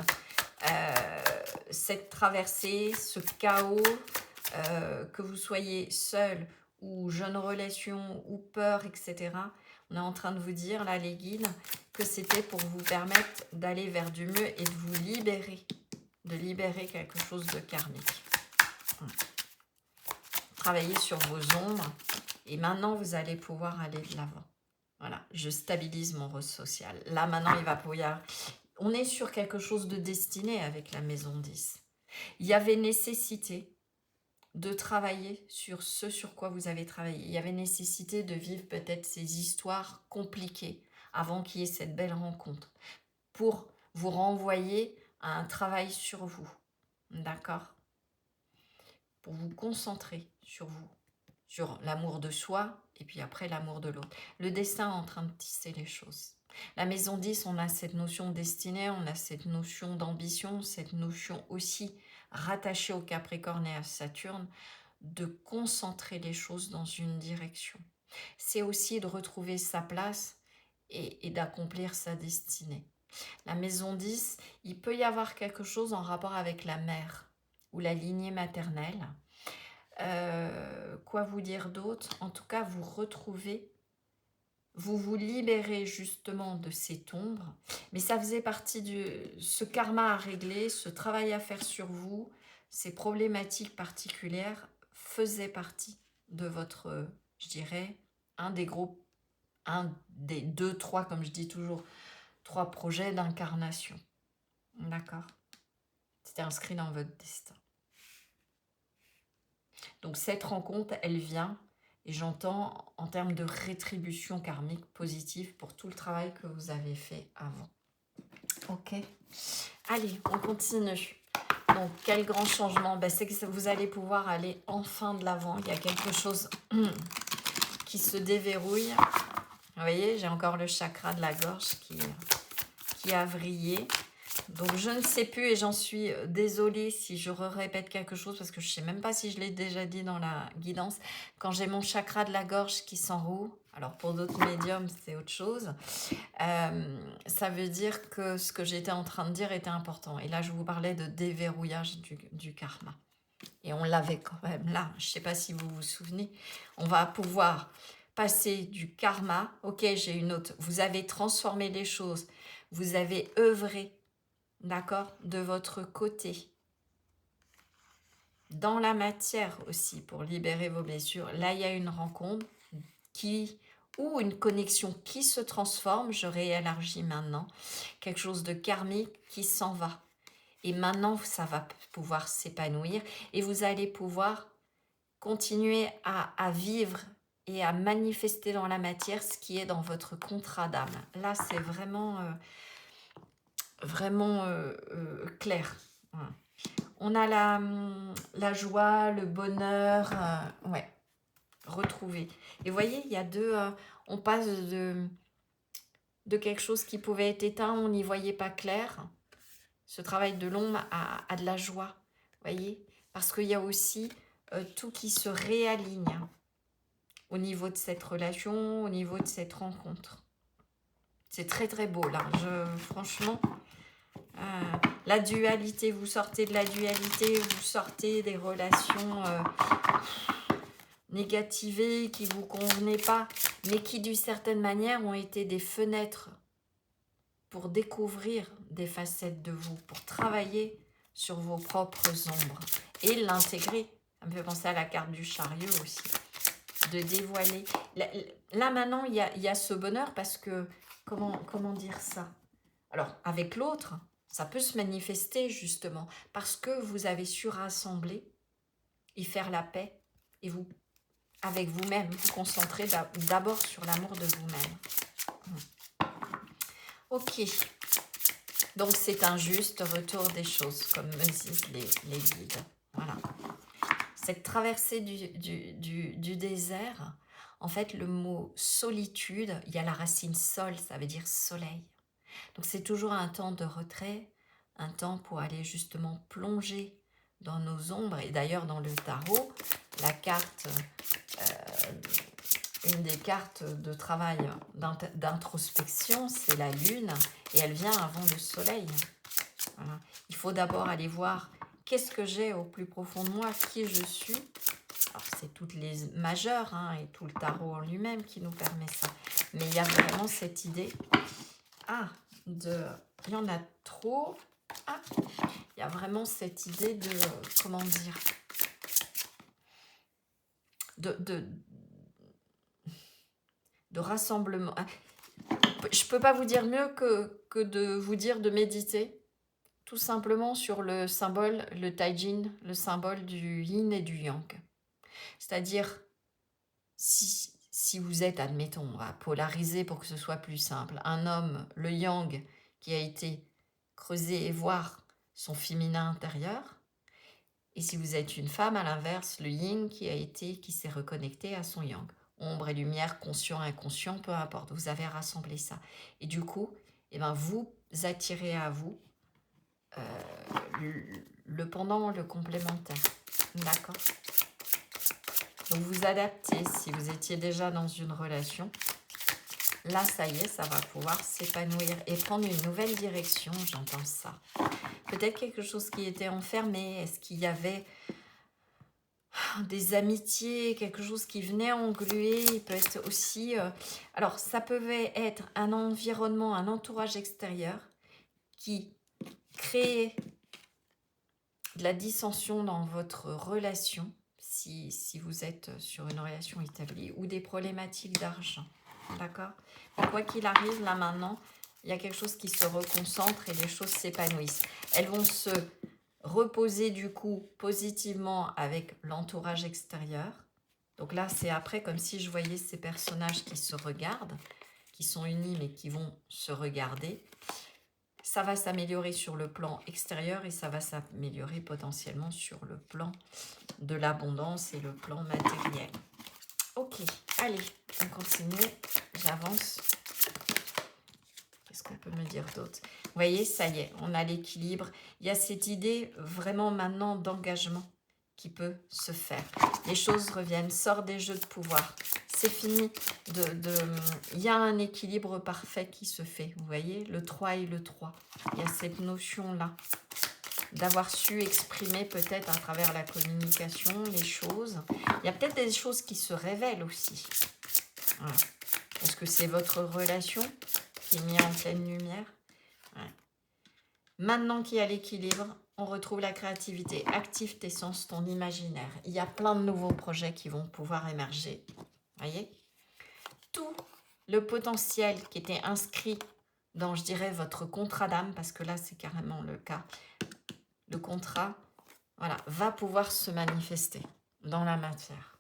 cette traversée, ce chaos, que vous soyez seul ou jeune relation ou peur, etc. On est en train de vous dire, là, les guides, que c'était pour vous permettre d'aller vers du mieux et de vous libérer, de libérer quelque chose de karmique. Travailler sur vos ombres et maintenant, vous allez pouvoir aller de l'avant. Voilà, je stabilise mon rôle social. Là, maintenant, il va pouvoir... On est sur quelque chose de destiné avec la maison 10. Il y avait nécessité de travailler sur ce sur quoi vous avez travaillé. Il y avait nécessité de vivre peut-être ces histoires compliquées avant qu'il y ait cette belle rencontre pour vous renvoyer à un travail sur vous. D'accord? Pour vous concentrer sur vous, sur l'amour de soi et puis après l'amour de l'autre. Le destin est en train de tisser les choses. La maison 10, on a cette notion de destinée, on a cette notion d'ambition, cette notion aussi rattachée au Capricorne et à Saturne, de concentrer les choses dans une direction. C'est aussi de retrouver sa place et d'accomplir sa destinée. La maison 10, il peut y avoir quelque chose en rapport avec la mère ou la lignée maternelle. Quoi vous dire d'autre? En tout cas, vous retrouvez, vous vous libérez justement de cette ombre, mais ça faisait partie de ce karma à régler, ce travail à faire sur vous, ces problématiques particulières faisaient partie de votre, je dirais, un des deux, trois, comme je dis toujours, 3 projets d'incarnation. D'accord? C'était inscrit dans votre destin. Donc cette rencontre, elle vient, et j'entends en termes de rétribution karmique positive pour tout le travail que vous avez fait avant. Ok. Allez, on continue. Donc, quel grand changement, c'est que vous allez pouvoir aller enfin de l'avant. Il y a quelque chose qui se déverrouille. Vous voyez, j'ai encore le chakra de la gorge qui a vrillé. Donc, je ne sais plus et j'en suis désolée si je répète quelque chose parce que je ne sais même pas si je l'ai déjà dit dans la guidance. Quand j'ai mon chakra de la gorge qui s'enroule, alors pour d'autres médiums, c'est autre chose, ça veut dire que ce que j'étais en train de dire était important. Et là, je vous parlais de déverrouillage du karma. Et on l'avait quand même là. Je ne sais pas si vous vous souvenez. On va pouvoir passer du karma. Ok, j'ai une autre. Vous avez transformé les choses. Vous avez œuvré, d'accord, de votre côté. Dans la matière aussi, pour libérer vos blessures. Là, il y a une rencontre ou une connexion qui se transforme. Je réélargis maintenant. Quelque chose de karmique qui s'en va. Et maintenant, ça va pouvoir s'épanouir et vous allez pouvoir continuer à vivre et à manifester dans la matière ce qui est dans votre contrat d'âme. Là, c'est vraiment, vraiment clair. Voilà. On a la joie, le bonheur, ouais, retrouver. Et vous voyez, il y a deux, on passe de quelque chose qui pouvait être éteint, on n'y voyait pas clair. Ce travail de l'ombre à de la joie, vous voyez, parce qu'il y a aussi tout qui se réaligne au niveau de cette relation, au niveau de cette rencontre. C'est très très beau là, franchement, la dualité, vous sortez de la dualité, vous sortez des relations négativées qui ne vous convenaient pas, mais qui d'une certaine manière ont été des fenêtres pour découvrir des facettes de vous, pour travailler sur vos propres ombres et l'intégrer. Ça me fait penser à la carte du chariot aussi, de dévoiler. Là maintenant, il y a ce bonheur parce que, comment dire ça? Alors, avec l'autre, ça peut se manifester justement parce que vous avez su rassembler et faire la paix et vous, avec vous-même, vous concentrer d'abord sur l'amour de vous-même. Ok. Donc, c'est un juste retour des choses, comme me disent les guides. Voilà. Cette traversée du désert, en fait, le mot solitude, il y a la racine sol, ça veut dire soleil. Donc, c'est toujours un temps de retrait, un temps pour aller justement plonger dans nos ombres. Et d'ailleurs, dans le tarot, la carte, une des cartes de travail d'introspection, c'est la lune, et elle vient avant le soleil. Voilà. Il faut d'abord aller voir qu'est-ce que j'ai au plus profond de moi, qui je suis. Alors, c'est toutes les majeures et tout le tarot en lui-même qui nous permet ça. Mais il y a vraiment cette idée, il y en a trop. Il y a vraiment cette idée de, comment dire, de rassemblement. Je ne peux pas vous dire mieux que de vous dire de méditer, tout simplement sur le symbole, le Taijin, le symbole du yin et du yang. C'est-à-dire, si vous êtes, admettons, on va polariser pour que ce soit plus simple, un homme, le yang, qui a été creusé et voir son féminin intérieur, et si vous êtes une femme, à l'inverse, le yin qui s'est reconnecté à son yang. Ombre et lumière, conscient, inconscient, peu importe, vous avez rassemblé ça. Et du coup, vous attirez à vous le pendant, le complémentaire. D'accord? Donc vous adaptez si vous étiez déjà dans une relation. Là, ça y est, ça va pouvoir s'épanouir et prendre une nouvelle direction, j'entends ça. Peut-être quelque chose qui était enfermé, est-ce qu'il y avait des amitiés, quelque chose qui venait engluer, il peut être aussi... alors, ça peut être un environnement, un entourage extérieur qui crée de la dissension dans votre relation, si vous êtes sur une relation établie, ou des problématiques d'argent. D'accord? Quoi qu'il arrive, là maintenant, il y a quelque chose qui se reconcentre et les choses s'épanouissent. Elles vont se reposer du coup positivement avec l'entourage extérieur. Donc là, c'est après comme si je voyais ces personnages qui se regardent, qui sont unis mais qui vont se regarder. Ça va s'améliorer sur le plan extérieur et ça va s'améliorer potentiellement sur le plan de l'abondance et le plan matériel. Ok, allez, on continue, j'avance. Qu'est-ce qu'on peut me dire d'autre? Vous voyez, ça y est, on a l'équilibre. Il y a cette idée vraiment maintenant d'engagement qui peut se faire. Les choses reviennent, sort des jeux de pouvoir. C'est fini. Il y a un équilibre parfait qui se fait. Vous voyez, le 3 et le 3. Il y a cette notion-là d'avoir su exprimer peut-être à travers la communication les choses. Il y a peut-être des choses qui se révèlent aussi. Voilà. Est-ce que c'est votre relation qui est mise en pleine lumière? Ouais. Maintenant qu'il y a l'équilibre, on retrouve la créativité. Active tes sens, ton imaginaire. Il y a plein de nouveaux projets qui vont pouvoir émerger. Voyez? Tout le potentiel qui était inscrit dans, je dirais, votre contrat d'âme, parce que là, c'est carrément le cas, le contrat, voilà, va pouvoir se manifester dans la matière.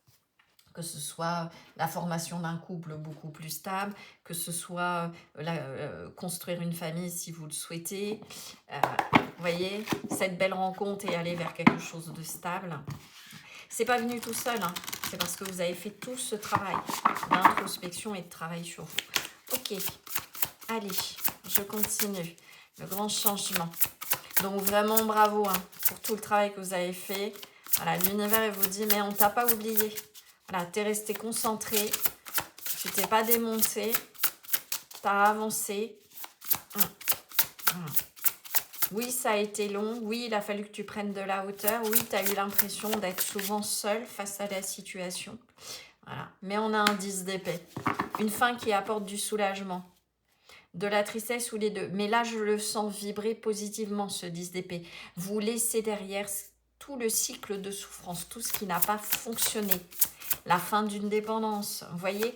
que ce soit la formation d'un couple beaucoup plus stable, que ce soit construire une famille si vous le souhaitez. Vous voyez, cette belle rencontre et aller vers quelque chose de stable. C'est pas venu tout seul, hein. C'est parce que vous avez fait tout ce travail d'introspection et de travail sur vous. Ok, allez, je continue. Le grand changement. Donc vraiment bravo hein, pour tout le travail que vous avez fait. Voilà, l'univers il vous dit mais on t'a pas oublié. Voilà, tu es resté concentré, tu t'es pas démonté, tu as avancé. Oui, ça a été long, oui, il a fallu que tu prennes de la hauteur, oui, tu as eu l'impression d'être souvent seul face à la situation. Voilà, mais on a un 10 d'épée, une fin qui apporte du soulagement, de la tristesse ou les deux. Mais là, je le sens vibrer positivement, ce 10 d'épée. Vous laissez derrière tout le cycle de souffrance, tout ce qui n'a pas fonctionné. La fin d'une dépendance, vous voyez.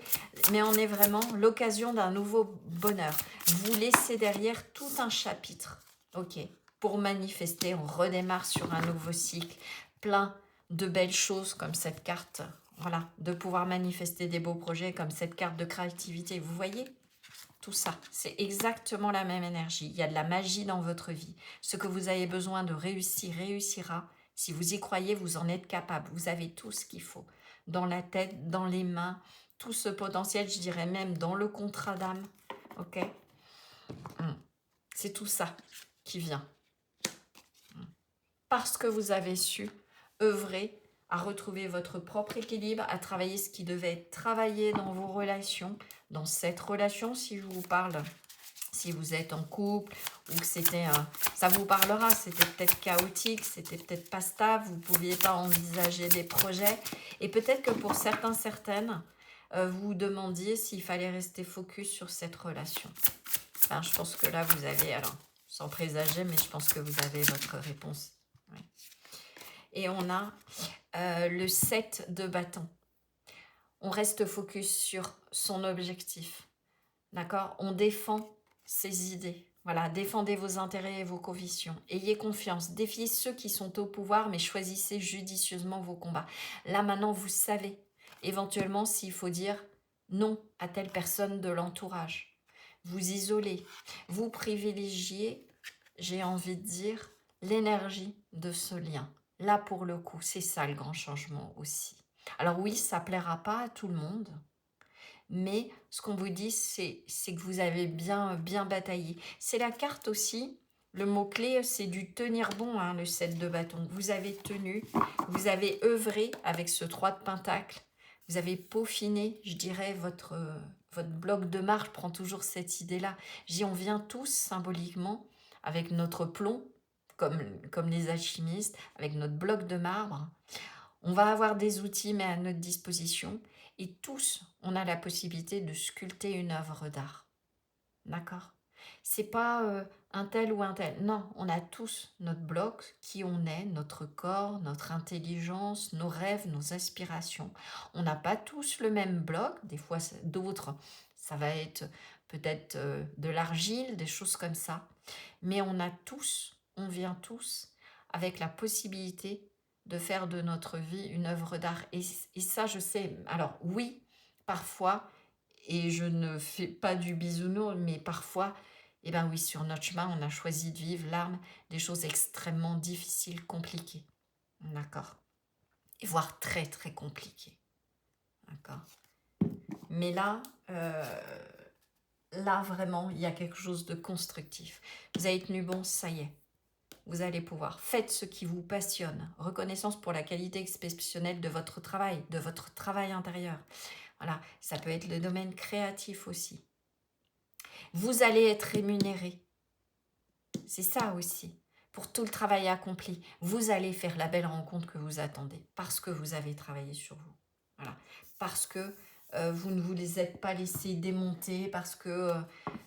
Mais on est vraiment l'occasion d'un nouveau bonheur. Vous laissez derrière tout un chapitre. Ok. Pour manifester, on redémarre sur un nouveau cycle. Plein de belles choses comme cette carte. Voilà. De pouvoir manifester des beaux projets comme cette carte de créativité. Vous voyez ? Tout ça, c'est exactement la même énergie. Il y a de la magie dans votre vie. Ce que vous avez besoin de réussir, réussira. Si vous y croyez, vous en êtes capable. Vous avez tout ce qu'il faut. Dans la tête, dans les mains, tout ce potentiel, je dirais même dans le contrat d'âme. Ok ? C'est tout ça qui vient. Parce que vous avez su œuvrer à retrouver votre propre équilibre, à travailler ce qui devait être travaillé dans vos relations, dans cette relation, si je vous parle, si vous êtes en couple, ou que c'était, ça vous parlera, c'était peut-être chaotique, c'était peut-être pas stable, vous ne pouviez pas envisager des projets, et peut-être que pour certains, certaines, vous vous demandiez s'il fallait rester focus sur cette relation. Enfin, je pense que là, vous avez, alors, sans présager, mais je pense que vous avez votre réponse. Oui. Et on a le 7 de bâton. On reste focus sur son objectif. D'accord ? On défend ses idées. Voilà, défendez vos intérêts et vos convictions. Ayez confiance. Défiez ceux qui sont au pouvoir, mais choisissez judicieusement vos combats. Là, maintenant, vous savez éventuellement s'il faut dire non à telle personne de l'entourage. Vous isolez. Vous privilégiez, j'ai envie de dire, l'énergie de ce lien. Là, pour le coup, c'est ça le grand changement aussi. Alors oui, ça ne plaira pas à tout le monde, mais ce qu'on vous dit, c'est que vous avez bien bataillé. C'est la carte aussi, le mot-clé, c'est du tenir bon, hein, le 7 de bâton. Vous avez tenu, vous avez œuvré avec ce 3 de pentacle, vous avez peaufiné, je dirais, votre bloc de marche. Je prends toujours cette idée-là. On vient tous symboliquement avec notre plomb, comme les alchimistes, avec notre bloc de marbre. On va avoir des outils mais à notre disposition et tous, on a la possibilité de sculpter une œuvre d'art. D'accord ? C'est pas un tel ou un tel. Non, on a tous notre bloc, qui on est, notre corps, notre intelligence, nos rêves, nos aspirations. On n'a pas tous le même bloc. Des fois, d'autres, ça va être peut-être de l'argile, des choses comme ça. Mais on vient tous avec la possibilité de faire de notre vie une œuvre d'art. Et ça, je sais. Alors oui, parfois, et je ne fais pas du bisounours, mais parfois, eh ben oui, sur notre chemin, on a choisi de vivre l'arme des choses extrêmement difficiles, compliquées. D'accord ? Et voire très, très compliquées. D'accord ? Mais là, vraiment, il y a quelque chose de constructif. Vous avez tenu bon, ça y est. Vous allez pouvoir. Faites ce qui vous passionne. Reconnaissance pour la qualité exceptionnelle de votre travail intérieur. Voilà, ça peut être le domaine créatif aussi. Vous allez être rémunéré. C'est ça aussi. Pour tout le travail accompli, vous allez faire la belle rencontre que vous attendez parce que vous avez travaillé sur vous. Voilà. Parce que vous ne vous êtes pas laissé démonter, parce que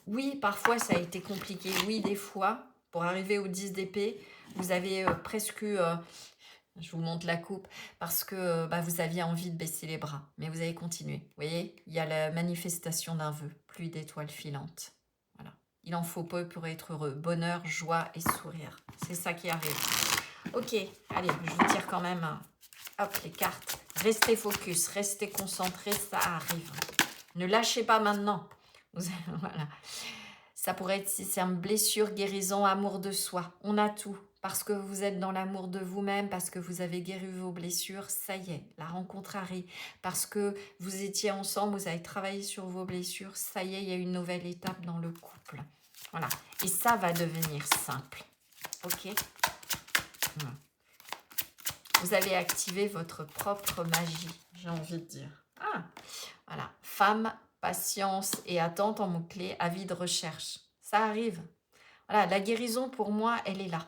oui, parfois ça a été compliqué. Oui, des fois, pour arriver au 10 d'épée, vous avez presque... je vous montre la coupe, parce que vous aviez envie de baisser les bras, mais vous avez continué. Vous voyez, il y a la manifestation d'un vœu, pluie d'étoiles filantes. Voilà. Il en faut peu pour être heureux. Bonheur, joie et sourire. C'est ça qui arrive. Ok, allez, je vous tire quand même hop, les cartes Restez focus, restez concentré, ça arrive. Ne lâchez pas maintenant. Voilà. Ça pourrait être, si c'est une blessure, guérison, amour de soi. On a tout. Parce que vous êtes dans l'amour de vous-même, parce que vous avez guéri vos blessures, ça y est, la rencontre arrive. Parce que vous étiez ensemble, vous avez travaillé sur vos blessures, ça y est, il y a une nouvelle étape dans le couple. Voilà. Et ça va devenir simple. Ok? Voilà. Vous avez activé votre propre magie, j'ai envie de dire. Ah, voilà. Femme, patience et attente en mots-clés, avis de recherche. Ça arrive. Voilà, la guérison, pour moi, elle est là.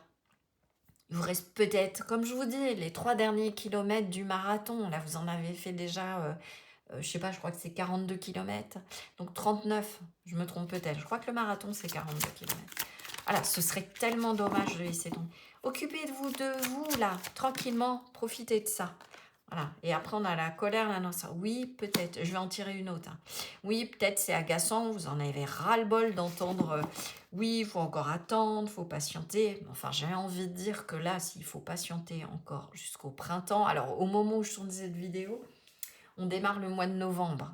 Il vous reste peut-être, comme je vous dis, les 3 derniers kilomètres du marathon. Là, vous en avez fait déjà, je sais pas, je crois que c'est 42 kilomètres. Donc 39, je me trompe peut-être. Je crois que le marathon, c'est 42 kilomètres. Voilà, ce serait tellement dommage de laisser tomber. Occupez-vous de vous, là, tranquillement. Profitez de ça. Voilà. Et après, on a la colère, là, non, ça. Oui, peut-être. Je vais en tirer une autre. Hein. Oui, peut-être c'est agaçant. Vous en avez ras-le-bol d'entendre oui, il faut encore attendre, il faut patienter. Enfin, j'ai envie de dire que là, s'il faut patienter encore jusqu'au printemps. Alors, au moment où je tourne cette vidéo, on démarre le mois de novembre.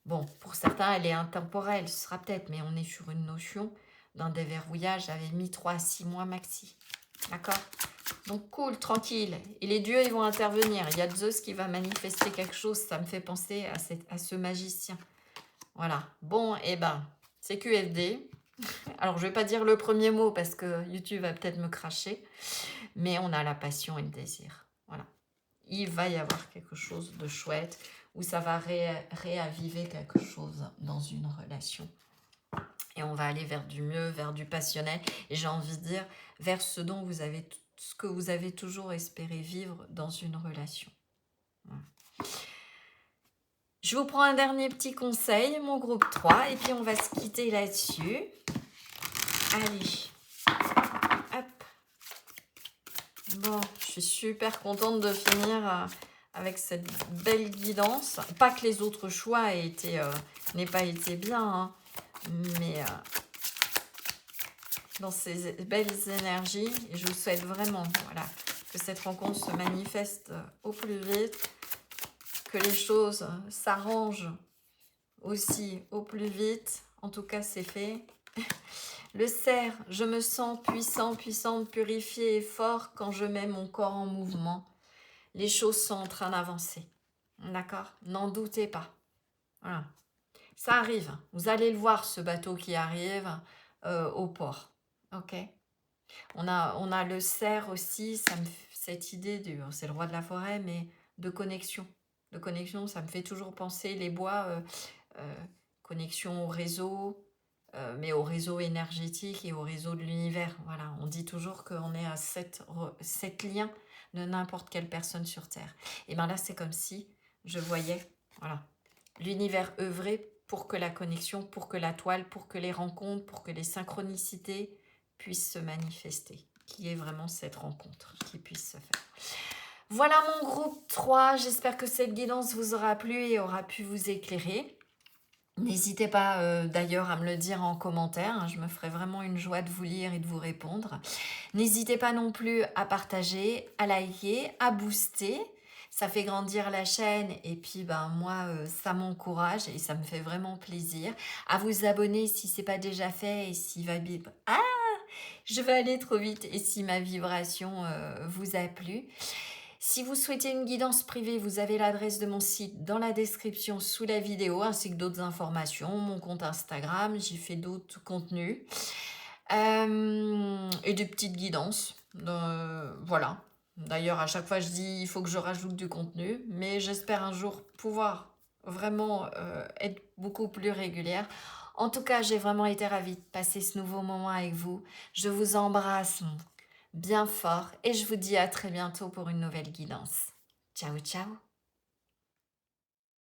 Bon, pour certains, elle est intemporelle. Ce sera peut-être, mais on est sur une notion d'un déverrouillage. J'avais mis 3 à 6 mois maxi. D'accord? Donc cool, tranquille. Et les dieux, ils vont intervenir. Il y a Zeus qui va manifester quelque chose. Ça me fait penser à ce magicien. Voilà. Bon, et ben, c'est QFD. Alors, je ne vais pas dire le premier mot parce que YouTube va peut-être me cracher. Mais on a la passion et le désir. Voilà. Il va y avoir quelque chose de chouette où ça va réaviver quelque chose dans une relation. Et on va aller vers du mieux, vers du passionnel. Et j'ai envie de dire, vers ce que vous avez toujours espéré vivre dans une relation. Voilà. Je vous prends un dernier petit conseil, mon groupe 3, et puis on va se quitter là-dessus. Allez, hop. Bon, je suis super contente de finir avec cette belle guidance. Pas que les autres choix n'aient pas été bien, hein, mais dans ces belles énergies, et je vous souhaite vraiment voilà, que cette rencontre se manifeste au plus vite, que les choses s'arrangent aussi au plus vite. En tout cas, c'est fait. Le cerf, je me sens puissant, puissante, purifié et fort quand je mets mon corps en mouvement. Les choses sont en train d'avancer. D'accord? N'en doutez pas. Voilà. Ça arrive. Vous allez le voir, ce bateau qui arrive au port. Ok? On a le cerf aussi, cette idée, c'est le roi de la forêt, mais de connexion. De connexion, ça me fait toujours penser, les bois, connexion au réseau, mais au réseau énergétique et au réseau de l'univers. Voilà, on dit toujours qu'on est à 7 liens de n'importe quelle personne sur Terre. Et bien là, c'est comme si je voyais voilà, l'univers œuvrer pour que la connexion, pour que la toile, pour que les rencontres, pour que les synchronicités puissent se manifester. Qu'il y ait vraiment cette rencontre qui puisse se faire. Voilà mon groupe 3. J'espère que cette guidance vous aura plu et aura pu vous éclairer. N'hésitez pas d'ailleurs à me le dire en commentaire, hein, je me ferai vraiment une joie de vous lire et de vous répondre. N'hésitez pas non plus à partager, à liker, à booster, ça fait grandir la chaîne et puis moi ça m'encourage et ça me fait vraiment plaisir. À vous abonner si ce n'est pas déjà fait et si je vais aller trop vite et si ma vibration vous a plu. Si vous souhaitez une guidance privée, vous avez l'adresse de mon site dans la description sous la vidéo, ainsi que d'autres informations, mon compte Instagram, j'y fais d'autres contenus, et des petites guidances. Voilà. D'ailleurs, à chaque fois, je dis il faut que je rajoute du contenu, mais j'espère un jour pouvoir vraiment être beaucoup plus régulière. En tout cas, j'ai vraiment été ravie de passer ce nouveau moment avec vous. Je vous embrasse bien fort et je vous dis à très bientôt pour une nouvelle guidance. Ciao, ciao!